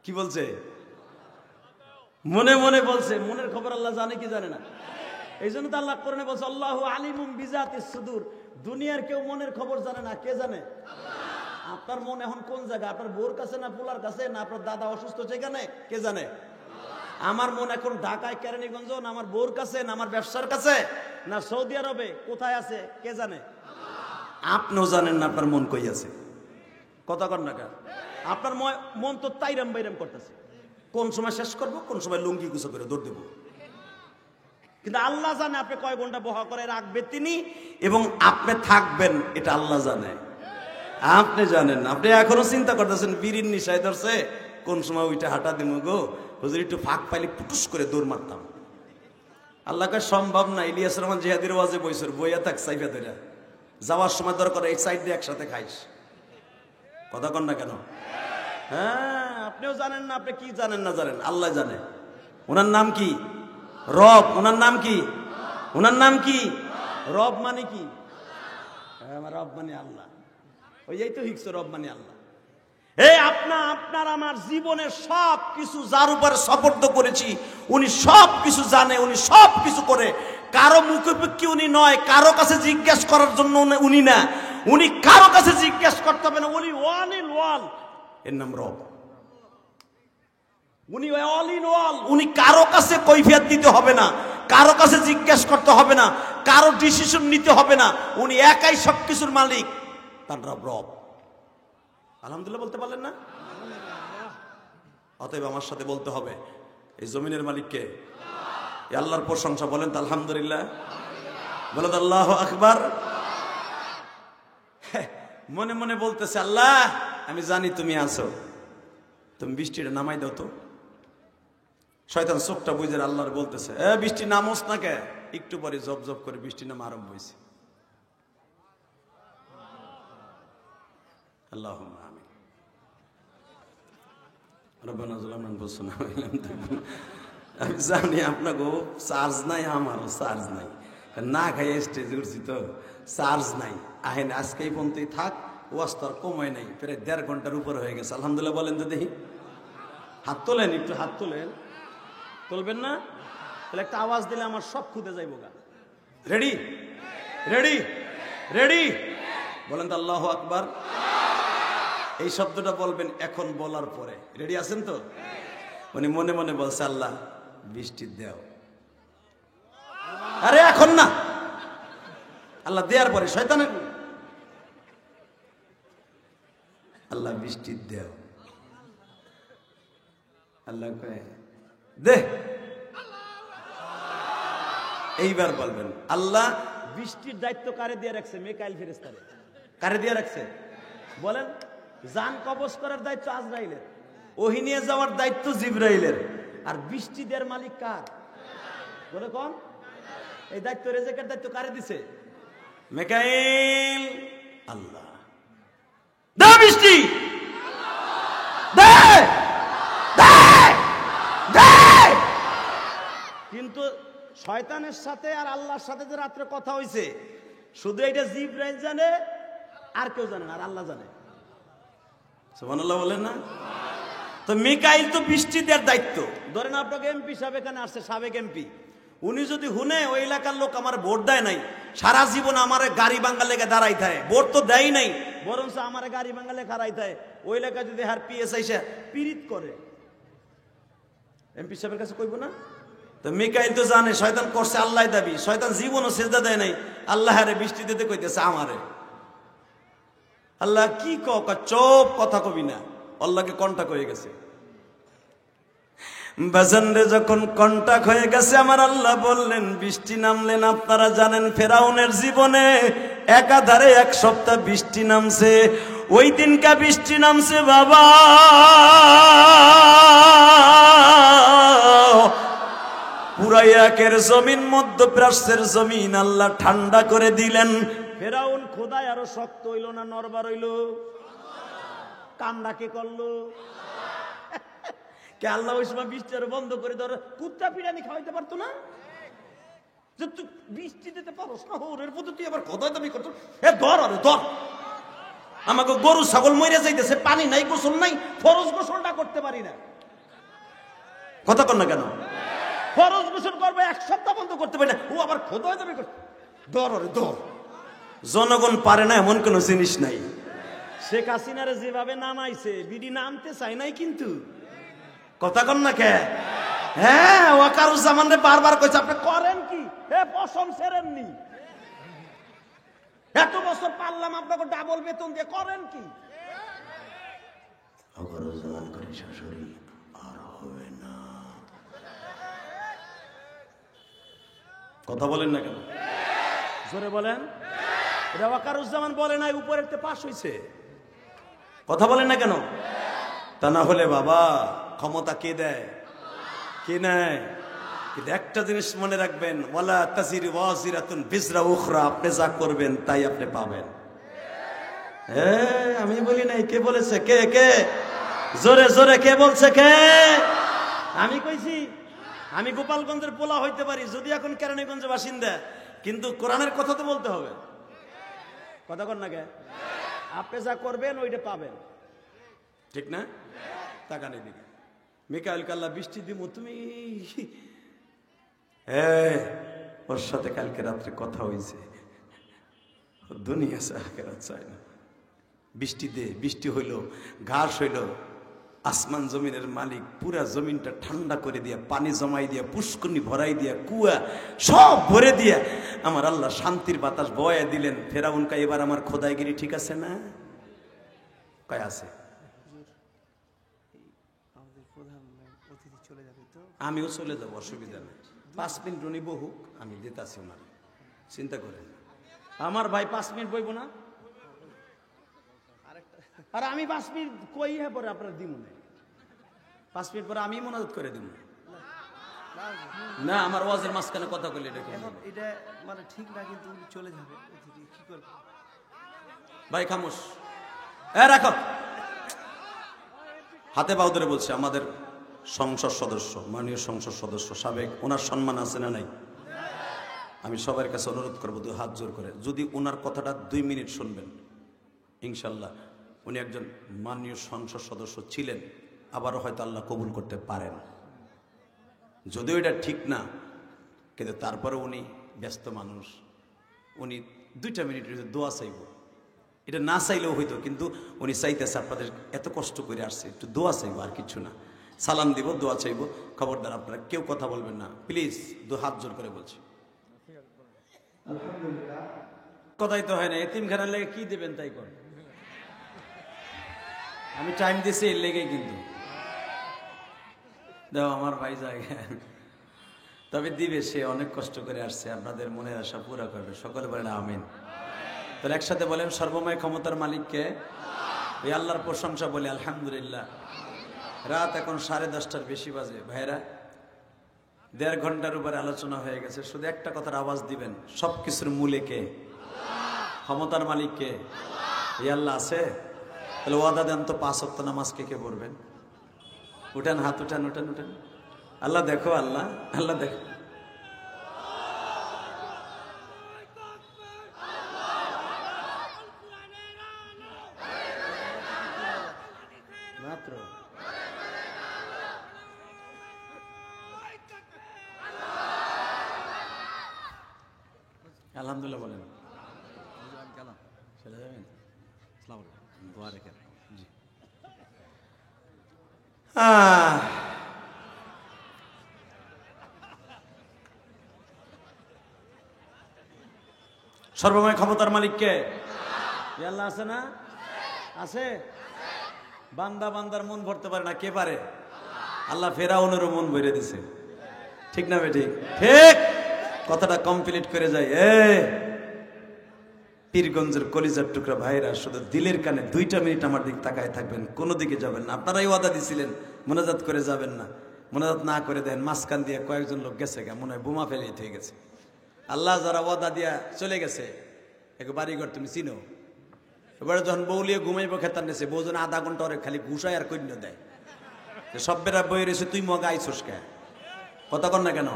কি বলছে? মনে মনে বলছে, মনের খবর আল্লাহ জানে কি জানে না? এই জন্য তো আল্লাহ কোরআনে বলছে আল্লাহু আলিমুম বিজাতিস সুদূর। দুনিয়ার কেউ মনের খবর জানে না, কে জানে? আপনার মন এখন কোন জায়গায়? আপনার বোর কাছে না পোলার কাছে, না আপনার দাদা অসুস্থ সেখানে, কে জানে? আমার মন এখন ঢাকায় কেরানীগঞ্জ, না আমার বোর কাছে, না আমার ব্যবসার কাছে, না সৌদি আরবে, কোথায় আছে কে জানে? আপনিও জানেন না আপনার মন কই আছে। কথা কর না কেন? আপনার মন তো তাইরাম বাইরাম করতেছে, কোন সময় শেষ করব, কোন সময় লুঙ্গি গুছো করে দৌড় দেব। কিন্তু আল্লাহ জানে আপনি কয় ঘন্টা বহা করে রাখবে তিনি, এবং আপনি থাকবেন এটা আল্লাহ জানে, আপনি জানেন। আপনি এখনো চিন্তা করতেছেন বিড়ির নিশায় ধরছে, কোন সময় ওইটা হাঁটা দিব গো, হুজুর একটু ফাঁক পাইলে পুটুস করে দৌড় মারতাম। আল্লাহকে সম্ভব না। ইলিয়াস রহমান জিহাদির ওয়াজে বইসর বইয়া থাক সাইফা ধরে, যাওয়ার সময় দরকার এই সাইড দিয়ে একসাথে খাইস। কথা কন না কেন? হ্যাঁ, আপনিও জানেন না, আপনি কি জানেন না জানেন, আল্লাহ জানে। ওনার নাম কি? রব। ওনার নাম কি? ওনার নাম কি? রব মানে কি? রব মানে আল্লাহ। ওই তো হিকস রব মানে আল্লাহ। আপনার আমার জীবনের সব কিছু যার উপর সপর্দ করেছি, উনি সব কিছু জানে, উনি সব কিছু করে। কারো মুখোমুখি উনি নয়, কারো কাছে জিজ্ঞেস করার জন্য উনি না, উনি কারো কাছে জিজ্ঞেস করতে হবে না। উনি ওয়ান ইন ওয়ান, এর নাম রব। উনি অল ইন অল, উনি কারো কাছে কৈফিয়ত দিতে হবে না, কারো কাছে জিজ্ঞেস করতে হবে না, কারো ডিসিশন নিতে হবে না। উনি একাই সবকিছুর মালিক, তার রব রব। আলহামদুলিল্লাহ বলতে পারলেন না? অতএব আমার সাথে বলতে হবে, এই জমিনের মালিক কে? আল্লাহর প্রশংসা বলেন তো আলহামদুলিল্লাহ, বলেন আল্লাহু আকবার। মনে মনে বলতেছে, আল্লাহ আমি জানি তুমি আছো, তুমি বৃষ্টিটা নামাই দাও তো। শয়তান চোখটা বুঝে আল্লাহর বলতেছে, বৃষ্টি নামোস না কে? একটু পরে জব জব করে বৃষ্টি নামা আরম্ভ হয়েছে। আল্লাহুম্মা আমিন। রব্বানা যালামনা আনফুসানা ওয়া ইল্লাম তাগফির। আমি জানি আপনাকে চার্জ নাই, আমারও চার্জ নাই, না খাই স্টেজে উঠছি তো চার্জ নাই। আহেন আজকেই পর্যন্তই থাক, ওয়াস্তর কমায় নাই, প্রায় 1.5 ঘন্টার উপরে হয়ে গেছে। আলহামদুলিল্লাহ বলেন তো দেখি, হাত তোলেন, একটু হাত তোলেন। তুলবেন না? তাহলে একটা আওয়াজ দিলে আমার সব খুদে যাইব গা। রেডি রেডি রেডি বলেন তো আল্লাহু আকবার। এই শব্দটা বলবেন এখন বলার পরে। রেডি আছেন তো? উনি মনে মনে বলছে, আল্লাহ বৃষ্টি দাও। আরে এখন না, আল্লাহ দেওয়ার পরে। শয়তানের আল্লাহ বৃষ্টি দাও। আল্লাহ কয় দে। এইবার বলবেন, আল্লাহ বৃষ্টির দায়িত্ব কারে দিয়ে রাখছে? মিকাইল ফেরেশতারে। কারে দিয়ে রাখছে বলেন? জান কবজ করার দায়িত্ব আজরাইলের, ওহী নিয়ে যাওয়ার দায়িত্ব জিবরাইলের, আর বৃষ্টি দেওয়ার মালিক কার? বলে কোন? এই দায়িত্ব, রেজেকের দায়িত্ব কারে দিছে? মিকাইল। আল্লাহ দে বৃষ্টি, দে দে দে। কিন্তু শয়তানের সাথে আর আল্লাহর সাথে যে রাত্রে কথা হইছে, শুধু এটা জিবরাইল জানে, আর কেউ জানে না, আর আল্লাহ জানে। সুবহানাল্লাহ বলেন না? তো মিকাইল তো বৃষ্টি দেওয়ার দায়িত্ব। ধরেন আপনাকে এমপি সাহেব এখানে আসছে, সাবেক এমপি, উনি যদি হুনে ওই এলাকার লোক আমার ভোট দেয় নাই, সারা জীবন আমার গাড়ি বাঙ্গা লেগে দাঁড়াই থাকে, ভোট তো দেয় নাই, বরং আমার গাড়ি বাঙ্গা লেগে হারাই থাকে, ওই এলাকা যদি হার পিএসআই সে পীড়িত করে, এমপি সাহেবের কাছে কইব না? তো মিকাইল তো জানে শয়তান করছে আল্লাহ দাবি, শয়তান জীবনও সেজদা দেয় নাই, আল্লাহ হারে বৃষ্টি দিতে কইতেছে আমারে। আল্লাহ কি চোপ কথা কবি না, আল্লাহকে কন্টাক্ট হয়ে গেছে। বাজানরে যখন কন্টাক্ট হয়ে গেছে, আমার আল্লাহ বললেন বৃষ্টি নামলেন। আপনারা জানেন ফেরাউনের জীবনে একাধারে 1 সপ্তাহ বৃষ্টি নামছে। ওই দিনকা বৃষ্টি নামছে বাবা, পুরা একের জমিন, মধ্যপ্রাচ্যের জমিন আল্লাহ ঠান্ডা করে দিলেন। ফেরাউন খোদায় আরো শক্ত হইল না নরবার হইল? কামড়া কে করলো? কে আল্লাহ ওই সময় বৃষ্টি আরো বন্ধ করে ধর, কুত্তা পিড়ানি খাওয়াইতে পারতো না? যে তুই বৃষ্টি দিতে পারস না, ওর প্রতি তুই আবার খোদায় দাবি করতো। এ ধর, আরে ধর, আমাকে গরু ছাগল মরে যাইতেছে, পানি নাই, গোসল নাই, ফরজ গোসলটা করতে পারি না। কথা কর না কেন? ফরজ গোসল করবে 1 সপ্তাহ বন্ধ করতে পারি না, ও আবার খোদায় দাবি করতো। ধর, আরে ধর। জনগণ পারে না এমন কোন জিনিস নাই। শেখ হাসিনারে যেভাবে নামাইছে, বিডি নামতে চাই নাই কিন্তু। কথা কন না কে? হ্যাঁ, ওয়াকারুজ্জামান রে বারবার কইছে আপনি করেন কি? হে পশম ছেড়েননি, এত বছর পারলাম আপনাকে ডাবল বেতন দিয়ে, করেন কি? ওয়াকারুজ্জামান করে শাশুড়ি আর হবে না। কথা বলেন না কেন? জোরে বলেন। এটা ওয়াকারুজ্জামান বলে নাই, উপরের তে পাস হইছে। কথা বলেন না কেন? তা না হলে বাবা ক্ষমতা কে দেয়? কে নেয়? কিন্তু একটা জিনিস মনে রাখবেন, ওয়ালা তাজিরু ওয়াজিরাতুন বিজরা উখরা, আপনি যা করবেন তাই আপনি পাবেন। হ্যাঁ, আমি বলি নাই, কে বলেছে? কে কে? জোরে জোরে কে বলছে? কে? আমি কইছি। আমি গোপালগঞ্জের পোলা হইতে পারি, যদি এখন কেরানীগঞ্জের বাসিন্দা, কিন্তু কোরআনের কথা তো বলতে হবে। কথা কর না কে? আপনি যা করবেন ওইটা পাবেন, ঠিক না? তাকান এদিকে, মিকাইল কাল্লা বৃষ্টি দিব, তুমি ওর সাথে কালকে রাত্রে কথা হয়েছে, দুনিয়া চায় না। বৃষ্টি দে, বৃষ্টি হইল, ঘাস হইল, আসমান জমিনের মালিক পুরা জমিনটা ঠান্ডা করে দিয়া, পানি জমাই দিয়া, পুষ্করণী ভরাই দিয়া, কুয়া সব ভরে দিয়া আমার আল্লাহ শান্তির বাতাস বয়ে দিলেন। ফেরাউন কা এবার আমার খোদাইগিরি ঠিক আছে না? কয় আছে। আমিও চলে যাবো, অসুবিধা নেই, 5 মিনিট উনি বহুক, আমি দিতাছি ওনার, চিন্তা করেন। আমার ভাই 5 মিনিট বইব না, আর আমি 5 মিনিট কই হ্যাঁ পরে আপনার দিব না, 5 মিনিট পরে আমি মোনাজাত করে দিব না। আমার ওয়াজের মাঝখানে কথা কইলে এটা মানে ঠিক না, কিন্তু চলে যাবে, কি করবে ভাই? খামোশ, রাখো, হাতে পাও ধরে বলছে আমাদের সংসদ সদস্য, মাননীয় সংসদ সদস্য সাবেক, ওনার সম্মান আছে না নাই? আমি সবার কাছে অনুরোধ করবো 2 হাত জোর করে, যদি ওনার কথাটা 2 মিনিট শুনবেন, ইনশাল্লাহ উনি একজন মাননীয় সংসদ সদস্য ছিলেন, আবারও হয়তো আল্লাহ কবুল করতে পারেন। যদিও এটা ঠিক না, কিন্তু তারপরে উনি ব্যস্ত মানুষ, উনি 2টা মিনিট দোয়া চাইব, এটা না চাইলেও হইতো, কিন্তু উনি চাইতেছে আপনাদের এত কষ্ট করে আসছে, একটু দোয়া চাইবো, আর কিছু না। সালাম দিব, দোয়া চাইব, খবরদার আপনারা কেউ কথা বলবেন না প্লিজ, 2 হাত জোর করে বলছি। কথাই তো হয় না, এতিমখানার লেগে কি দেবেন তাই করেন, আমি টাইম দিছি এর লেগেই, কিন্তু দাও আমার ভাই জায়গা, তবে দিবে, সে অনেক কষ্ট করে আসছে, আপনাদের মনের আশা পুরা করবে, সকলে বলেন আমিন। তাহলে একসাথে বলেন সর্বময় ক্ষমতার মালিককে, এই আল্লাহর প্রশংসা বলে আলহামদুলিল্লাহ। রাত এখন 10:30টার বেশি বাজে, ভাইরা 1.5 ঘন্টার উপরে আলোচনা হয়ে গেছে, শুধু একটা কথার আওয়াজ দিবেন, সবকিছুর মূলে কে? ক্ষমতার মালিক কে? এই আল্লাহ আছে। তাহলে ওয়াদা দেন তো 5 ওয়াক্ত নামাজ কে কে পড়বেন? উঠান হাত, উঠান উঠান উঠান। আল্লাহ দেখো, আল্লাহ আল্লাহ দেখো, মাত্র আলহামদুলিল্লাহ বলেন, চলে যাবেন, দোয়া রেখে জি। সর্বময় ক্ষমতার মালিককে আল্লাহ আছে না? আছে। বান্দা বান্দার মন ভরতে পারে না, কে পারে? আল্লাহ ফেরাউনেরও মন ভরে দিছে, ঠিক না বে ঠিক? ঠিক, কথাটা কমপ্লিট করে যায়। পীরগঞ্জের কলিজার টুকরা ভাইরা, শুধু দিলের কানে 2টা মিনিট আমার দিক তাকায় থাকবেন, কোনো দিকে যাবেন না। আপনারাই ওয়াদা দিছিলেন মোনাজাত করে যাবেন না, মোনাজাত না করে দেন, মাঝখান দিয়ে কয়েকজন লোক গেছে, মনে হয় বোমা ফেলে হয়ে গেছে। আল্লাহ যারা ওয়াদা দিয়া চলে গেছে, এক বাড়িঘর তুমি চিনো, এবারে যখন বউলিয়ে ঘুমাইব খেতার নেছে, বউজন আধা ঘন্টা ওরে খালি ঘুষায় আর কন্য দেয়, সব বেড়া বই রয়েছে, তুই মগা আইসোস কে? কথা কর না কেন?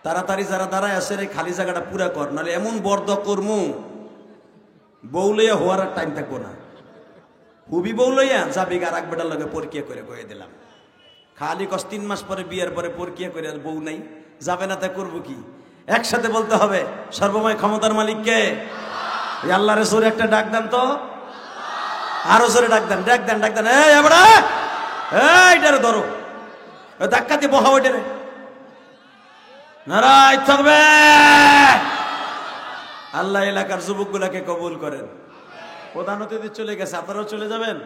তাড়াতাড়ি যারা দাঁড়ায় আছে রে, খালি জায়গাটা পুরা কর, নাহলে এমন বর্দ করমু বউ লইয়া হওয়ার আর টাইম থাকবো না। হুবি বউ লইয়া যাবি, আর এক বেটার লগে পরকিয়া করে কয়ে দিলাম, খালি 3 মাস পরে বিয়ের পরে পরকিয়া করে, আর বউ নাই, যাবে না, তা করবো কি? একসাথে বলতে হবে সর্বময় ক্ষমতার মালিক কে? আল্লাহ রে জোরে একটা ডাক দেন তো, আরো জোরে ডাক দেন, ডাক দেন, ডাক দেন। এইটারে ধরো, ধাক্কা দিয়ে বহা, ওইটারে নারায় থাকবে। আল্লাহ এলাকার যুবক গুলাকে কবুল করেন। প্রধান অতিথি চলে গেছে, আপনারাও চলে যাবেন।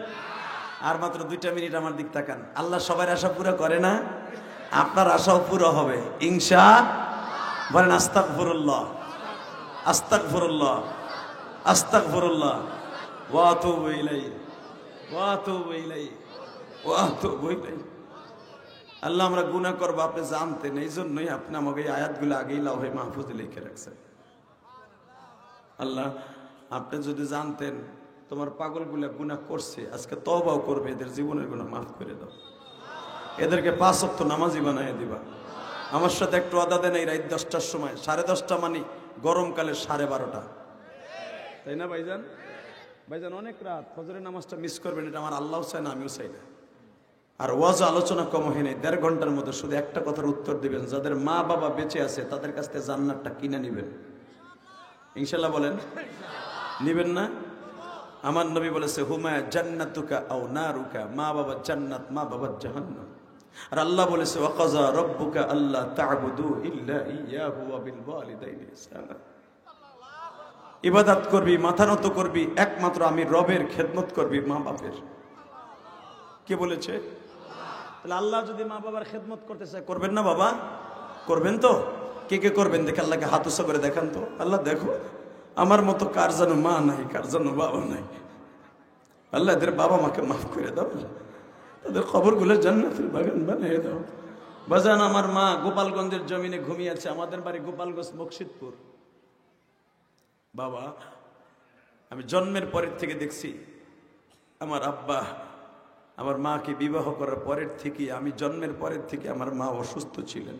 আর মাত্র 2টা মিনিট আমার দিক তাকান। আল্লাহ সবার আশা পুরো করে না, আপনার আশাও পুরো হবে ইনশাআল্লাহ। বলেন আস্তাগফিরুল্লাহ, আস্তাগফিরুল্লাহ, আস্তাগফিরুল্লাহ ওয়া আতুবু ইলাইহি, ওয়া আতুবু ইলাইহি, ওয়া আতুবু ইলাইহি। আল্লাহ আমরা গুনাহ করব আপনি জানতেন, এই জন্যই আপনি আমাকে এই আয়াতগুলো আগেই লাউহে মাহফুজে লিখে রাখছেন। আল্লাহ আপনি যদি জানতেন তোমার পাগলগুলা গুনাহ করছে, আজকে তওবাও করবে, এদের জীবনের গুনাহ মাফ করে দাও, এদেরকে 5 ওয়াক্ত নামাজি বানায় দিবা। আমার সাথে একটু আদা দেন, এই রাত 10টার সময়, 10:30 মানে গরমকালে 12:30, তাই না ভাইজান? ভাইজান অনেক রাত, ফজরের নামাজটা মিস করবেন, এটা আমার আল্লাহ চায় না, আমিও চাই না। আর ওয়াজ আলোচনা কম হয় নাই, 1.5 ঘন্টার মধ্যে শুধু একটা কথার উত্তর দিবেন, যাদের মা বাবা বেঁচে আছে তাদের কাছ থেকে জান্নাতটা কিনে নিবেন, ইনশাল্লাহ বলেন, নিবেন না? আমার নবী বলেছে, হুমা জান্নাতুকা আও নারুকা, মা বাবা জান্নাত, মা বাবা জাহান্নাম। আর আল্লাহ বলেছে, ওয়াকাযা রাব্বুকা আল্লা তা'বুদু ইল্লা ইয়্যাহু ওয়া বিল ওয়ালিদাইনি ইহসানা। ইবাদত করবি, মাথা নত করবি, একমাত্র আমি রবের খেদমত করবি, মা বাপের। কে বলেছে? তাহলে আল্লাহ যদি মা বাবার খেদমত করতে চায়, করবেন না বাবা? করবেন তো? কে কে করবেন দেখে আল্লাহকে হাত উঁচা করে দেখান তো। আল্লাহ দেখো আমার মতো কার যেন মা নাই, কার যেন বাবা নাই। আল্লাহ এদের বাবা মাকে মাফ করে দাও, তাদের কবরগুলো জান্নাতের বাগান বানিয়ে দাও। বাজান, আমার মা গোপালগঞ্জের জমিনে ঘুমিয়ে আছে, আমাদের বাড়ি গোপালগঞ্জ মকসিদপুর। বাবা, আমি জন্মের পরের থেকে দেখছি আমার আব্বা আমার মাকে বিবাহ করার পরের থেকে, আমি জন্মের পরের থেকে আমার মা অসুস্থ ছিলেন।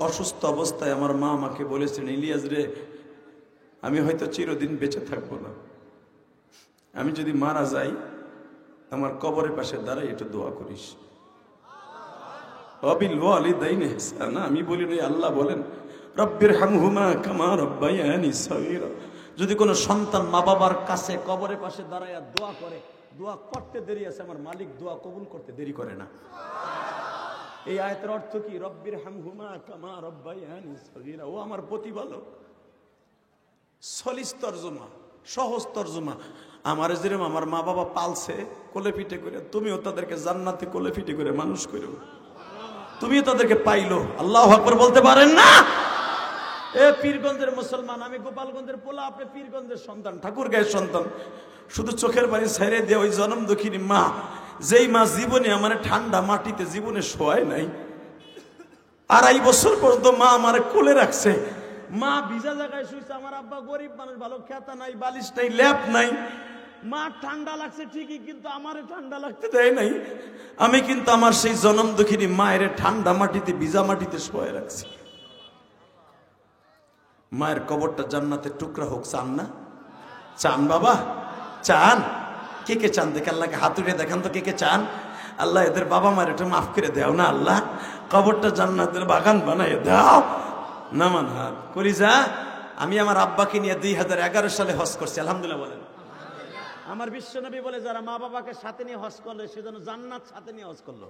অসুস্থ অবস্থায় আমার মা আমাকে বলেছেন, ইলিয়াস রে, আমি হয়তো চিরদিন বেঁচে থাকবো না, আমি যদি মারা যাই আমার কবরের পাশে দাঁড়াই একটু দোয়া করিস। ওয়াবিল ওয়ালিদাইনি ইহসানা। আমি বলি না, আল্লাহ বলেন, রব্বির হামহুমা কামা রাব্বায়ানি সগীরা। যদি কোনো সন্তান মা বাবার কাছে কবরের পাশে দাঁড়ায় দোয়া করে, দোয়া করতে দেরি আছে, আমার মালিক দোয়া কবুল করতে দেরি করে না। এই আয়াতের অর্থ কি? রব্বির হামহুমা কামা রাব্বায়ানি সগীরা, ও আমার প্রতিপালক। সলিস তরজমা, সহজ তরজমা, আমার যেরকম আমার মা বাবা পালছে কোলে পিঠে করে, তুমিও তাদেরকে জান্নাতে কোলে পিঠে করে মানুষ করো, তুমিও তাদেরকে পাইলো। আল্লাহু আকবার বলতে পারেন না? এ পীরগঞ্জের মুসলমান, আমি গোপালগঞ্জের পোলা, আপনি পীরগঞ্জের সন্তান, ঠাকুরগাঁয়ের সন্তান। শুধু চোখের পানি ছেড়ে দিয়ে ওই জনম দুঃখিনী মা, যেই মা জীবনে আমার ঠান্ডা মাটিতে জীবনে শোয়ায় নাই, 2.5 বছর পর্যন্ত মা আমার কোলে রাখছে। মা ভিজা জায়গায় শুয়েছে, আমার আব্বা গরিব মানুষ, ভালো খেতা নাই, বালিশ নাই, ল্যাপ নাই। মা ঠান্ডা লাগছে ঠিকই, কিন্তু আমারে ঠান্ডা লাগতে দেয় নাই। আমি কিন্তু আমার সেই জনম দুঃখিনী মায়ের ঠান্ডা মাটিতে, ভিজা মাটিতে শোয়ায় রাখছি। মায়ের কবরটা জান্নাতের টুকরা হোক, চান না? চান বাবা? চান? কে কে চান দেখে আল্লাহকে হাত উঠিয়ে দেখান তো, কে কে চান? আল্লাহ এদের বাবা মায়ের একটু মাফ করে দাও না, আল্লাহ কবরটা জান্নাতের বাগান বানাই দাও। নামান হাত করি যা। আমি আমার আব্বাকে নিয়ে 2011 সালে হজ করছি, আলহামদুলিল্লাহ বলেন। আমার বিশ্বনবী বলে, যারা মা বাবাকে সাথে নিয়ে হজ করলে সে যেন জান্নাত সাথে নিয়ে হজ করলো।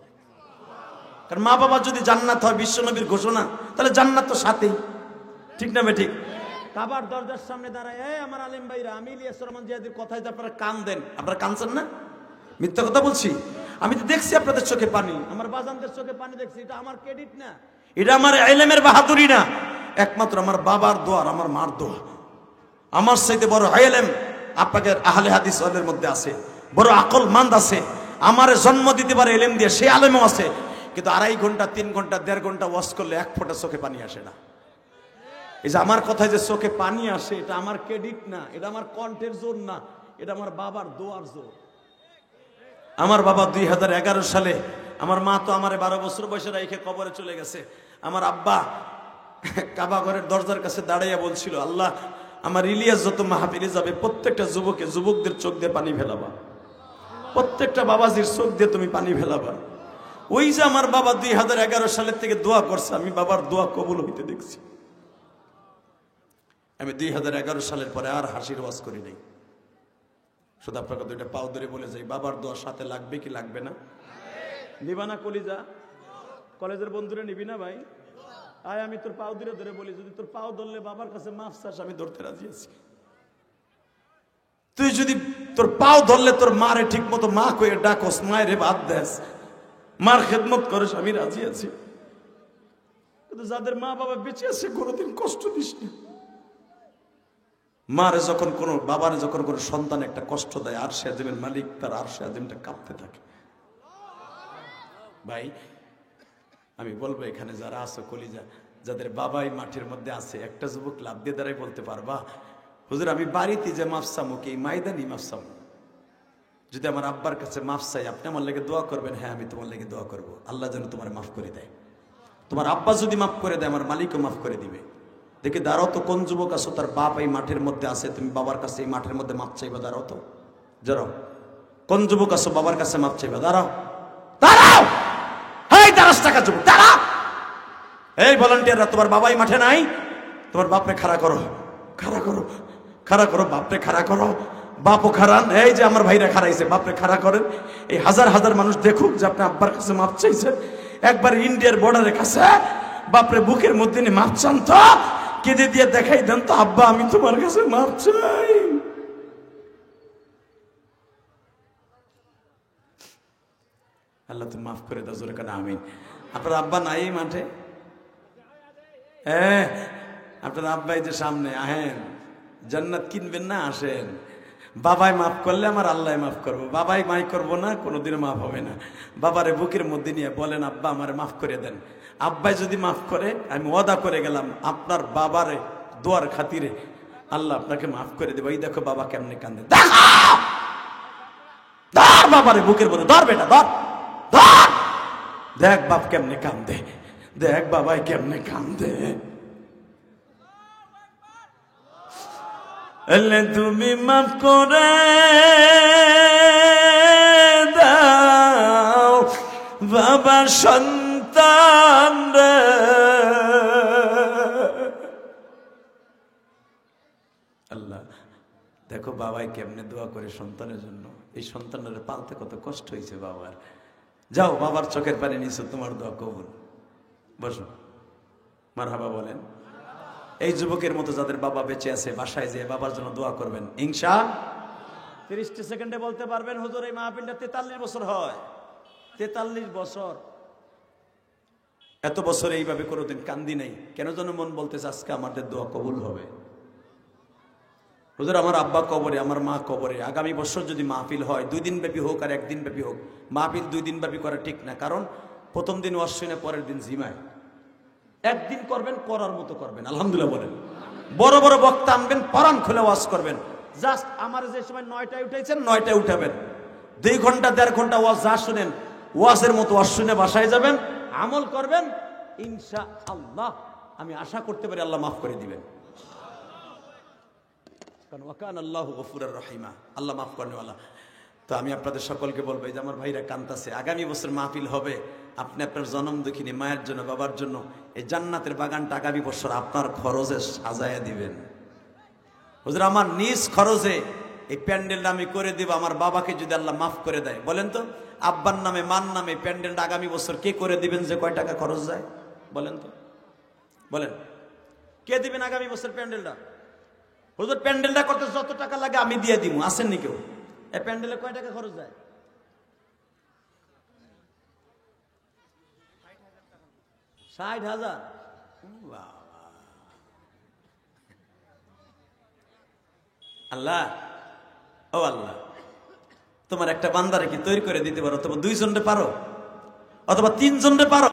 কারণ মা বাবা যদি জান্নাত হয়, বিশ্বনবীর ঘোষণা, তাহলে জান্নাত তো সাথেই, ঠিক না ঠিক? কাবার দরজার সামনে দাঁড়ায়, এই আমার আলেম ভাইরা, আমি ইলিয়াস রহমান জিয়াদের কথায় যে আপনারা কান দেন, আপনারা কানছেন না? মিথ্যা কথা বলছি? আমি তো দেখছি আপনাদের চোখে পানি, আমার বাজানদের চোখে পানি দেখছি। এটা আমার ক্রেডিট না, এটা আমার ইলমের বাহাদুরি না, একমাত্র আমার বাবার দোয়া আর আমার মার দোয়া। আমার চাইতে বড় ইলম আপনাকে আহলে হাদিস ওয়ালের মধ্যে আছে, বড় আকল মান্দ আছে, আমার জন্ম দিতে পারে ইলম দিয়ে, সে আলেমও আছে। কিন্তু 2.5 ঘন্টা 3 ঘন্টা 1.5 ঘন্টা ওয়াজ করলে 1 ফোঁটা চোখে পানি আসে না। এই যে আমার কথায় যে চোখে পানি আসে, এটা আমার ক্রেডিট না, এটা আমার কণ্ঠের জোর না, এটা আমার বাবার দোয়ার জোর। আমার বাবা 2011 সালে, আমার মা তো আমার 12 বছর বয়সে রেখে কবরে চলে গেছে। আমার আব্বা কাবা ঘরের দরজার কাছে দাঁড়াইয়া বলছিল, আল্লাহ আমার ইলিয়াস যত মাহফিলে যাবে প্রত্যেকটা যুবকদের চোখ দিয়ে পানি ফেলাবা, প্রত্যেকটা বাবাজির চোখ দিয়ে তুমি পানি ফেলাবা। ওই যে আমার বাবা 2011 সালের থেকে দোয়া করছে, আমি বাবার দোয়া কবুল হইতে দেখছি। আমি 2011 সালের পরে আর হাসির ওয়াজ করি নাই। শুধু আপনাকে দুইটা পাও ধরে বলে যাই, বাবার দোয়া সাথে লাগবে কি লাগবে না? নিবা না কলিজা? কলেজের বন্ধুরা নিবি না ভাই? আয় আমি তোর পাও ধরে বলি, যদি তোর পাও ধরলে বাবার কাছে মাফ চাস, আমি ধরতে রাজি আছি। তুই যদি তোর পাও ধরলে তোর মারে ঠিক মতো মা কয়ে ডাকস, মায়ের বাদ দেস, মার খেদমত করিস, আমি রাজি আছি। কিন্তু যাদের মা বাবা বেঁচে আছে কোনোদিন কষ্ট দিস না। মারে যখন কোনো বাবারে যখন কোনো সন্তান একটা কষ্ট দেয়, আরশে আজিমের মালিক তার আরশে আজিমটা কাঁপতে থাকে। ভাই আমি বলবো, এখানে যারা আছো কলিজা, যাদের বাবাই মাটির মধ্যে আছে, একটা যুবক লাভ দিয়ে দাঁড়াই বলতে পারবা, হুজুর আমি বাড়িতে যে মাফ চামো, কি ময়দানি মাফ চামো? যদি আমার আব্বার কাছে মাফ চাই, আপনি আমার লেগে দোয়া করবেন? হ্যাঁ আমি তোমার লেগে দোয়া করবো, আল্লাহ যেন তোমার মাফ করে দেয়। তোমার আব্বা যদি মাফ করে দেয়, আমার মালিকও মাফ করে দিবে। দেখি দাঁড়াও তো, কোন যুবক আছো তার বাপ এই মাঠের মধ্যে আছে, তুমি বাবার কাছে এই মাঠের মধ্যে মাপ চাইবা? দাঁড়াও তো, দাঁড়াও। কোন যুবক আছো বাবার কাছে মাপ চাইবা? দাঁড়াও, দাঁড়াও। এই 10 টাকা যুবক, দাঁড়াও। এই ভলান্টিয়াররা, তোমার বাবাই মাঠে নাই? তোমার বাপরে খাড়া করো, খাড়া করো, খাড়া করো, বাপরে খাড়া করো। বাপও খাড়ান, এই যে আমার ভাইরা খাড়াইছে, বাপরে খাড়া করেন। এই হাজার হাজার মানুষ দেখুক যে আপনি আব্বার কাছে মাপ চাইছেন। একবার ইন্ডিয়ার বর্ডারের কাছে বাপরে বুকের মধ্যে নিয়ে মাপ চান তো, কেঁদে দিয়ে দেখাই দেন তো, আব্বা আমি তোমার কাছে মাপ চাই। আল্লাহ তুমি মাফ করে দাও, জোরে কানা আমিন। আপনার আব্বা নাই মাঠে? হ্যাঁ, আপনার আব্বাই যে সামনে, আহেন জান্নাত কিনবেন না, আসেন। বাবাই মাফ করলে আমার আল্লাহ মাফ করবো, বাবাই মাই করবো না, কোনোদিনও মাফ হবে না। বাবারে বুকের মধ্যে নিয়ে বলেন, আব্বা আমারে মাফ করে দেন। আব্বাই যদি মাফ করে, আমি ওয়াদা করে গেলাম আপনার বাবারে দোয়ার খাতিরে আল্লাহ আপনাকে মাফ করে দেবো। এই দেখো বাবা কেমনে কান্দে, ধর বাবারে বুকের মধ্যে, ধর বেটা, ধর ধর, দেখ বাপ কেমনে কান্দে, দেখ বাবাই কেমনে কান্দে। আল্লাহ তুমি মাফ করে দাও বাবা সন্তান রে। আল্লাহ দেখো বাবাই কেমনে দোয়া করে সন্তানের জন্য। এই সন্তানের পালতে কত কষ্ট হয়েছে বাবার। যাও, বাবার চোখের পানি নিছো, তোমার দোয়া কবুল। বসো, মারহাবা বলেন। এই যুবকের মতো যাদের বাবা বেঁচে আছে, বাসায় যেয়ে বাবার জন্য দোয়া করবেন ইনশাআল্লাহ। 30 সেকেন্ডে বলতে পারবেন, হুজুর এই মাহফিলটা 43 বছর হয়। 43 বছর, এত বছর এইভাবে কোনোদিন কান্দি নাই। কেন যেন মন বলতেছে আজকে আমাদের দোয়া কবুল হবে। হুজুর আমার আব্বা কবরে, আমার মা কবরে, আগামী বছর যদি মাহফিল হয় 2 দিন ব্যাপী হোক আর 1 দিন ব্যাপী হোক, মাহফিল 2 দিন ব্যাপী করা ঠিক না। কারণ প্রথম দিন ওয়াজ শুনে পরের দিন জিমায়। 1 দিন করবেন, করার মতো করবেন, আলহামদুলিল্লাহ বলেন। বড় বড় বক্তা আনবেন, পরান খুলে ওয়াজ করবেন। জাস্ট আমার যে সময় 9টায় উঠেছেন 9টায় উঠাবেন। 2 ঘন্টা 1.5 ঘন্টা ওয়াজ যা শুনেন, ওয়াজের মতো ওয়াজ শুনে বাসায় যাবেন, আমল করবেন, ইনশাআল্লাহ আমি আশা করতে পারি আল্লাহ মাফ করে দিবেন। কারণ ওয়াকান আল্লাহু গফুরুর রহিমা, আল্লাহ মাফ করেনওয়ালা। তো আমি আপনাদের সকলকে বলবো, এই যে আমার ভাইরা কান্তাছে, আগামী বছর মাহফিল হবে, আপনি আপনার জনম দুঃখিনী মায়ের জন্য, বাবার জন্য এই জান্নাতের বাগানটা আগামী বছর আপনার খরচে সাজায়া দিবেন। হুজুর আমার নিজ খরচে এই প্যান্ডেলটা আমি করে দিব, আমার বাবাকে যদি আল্লাহ মাফ করে দেয়, বলেন তো আব্বার নামে মার নামে প্যান্ডেলটা আগামী বছর কে করে দিবেন? যে কয় টাকা খরচ যায় বলেন তো, বলেন কে দিবেন আগামী বছর প্যান্ডেলটা? হুজুর প্যান্ডেলটা করতে যত টাকা লাগে আমি দিয়ে দিব, আসেননি কেউ? এই প্যান্ডেলে কয় টাকা খরচ যায়? 60,000। আল্লাহ, ও আল্লাহ, তোমার একটা বান্দারে কি তৈরি করে দিতে পারো? অথবা 2 জনরে পারো, অথবা 3 জনরে পারো।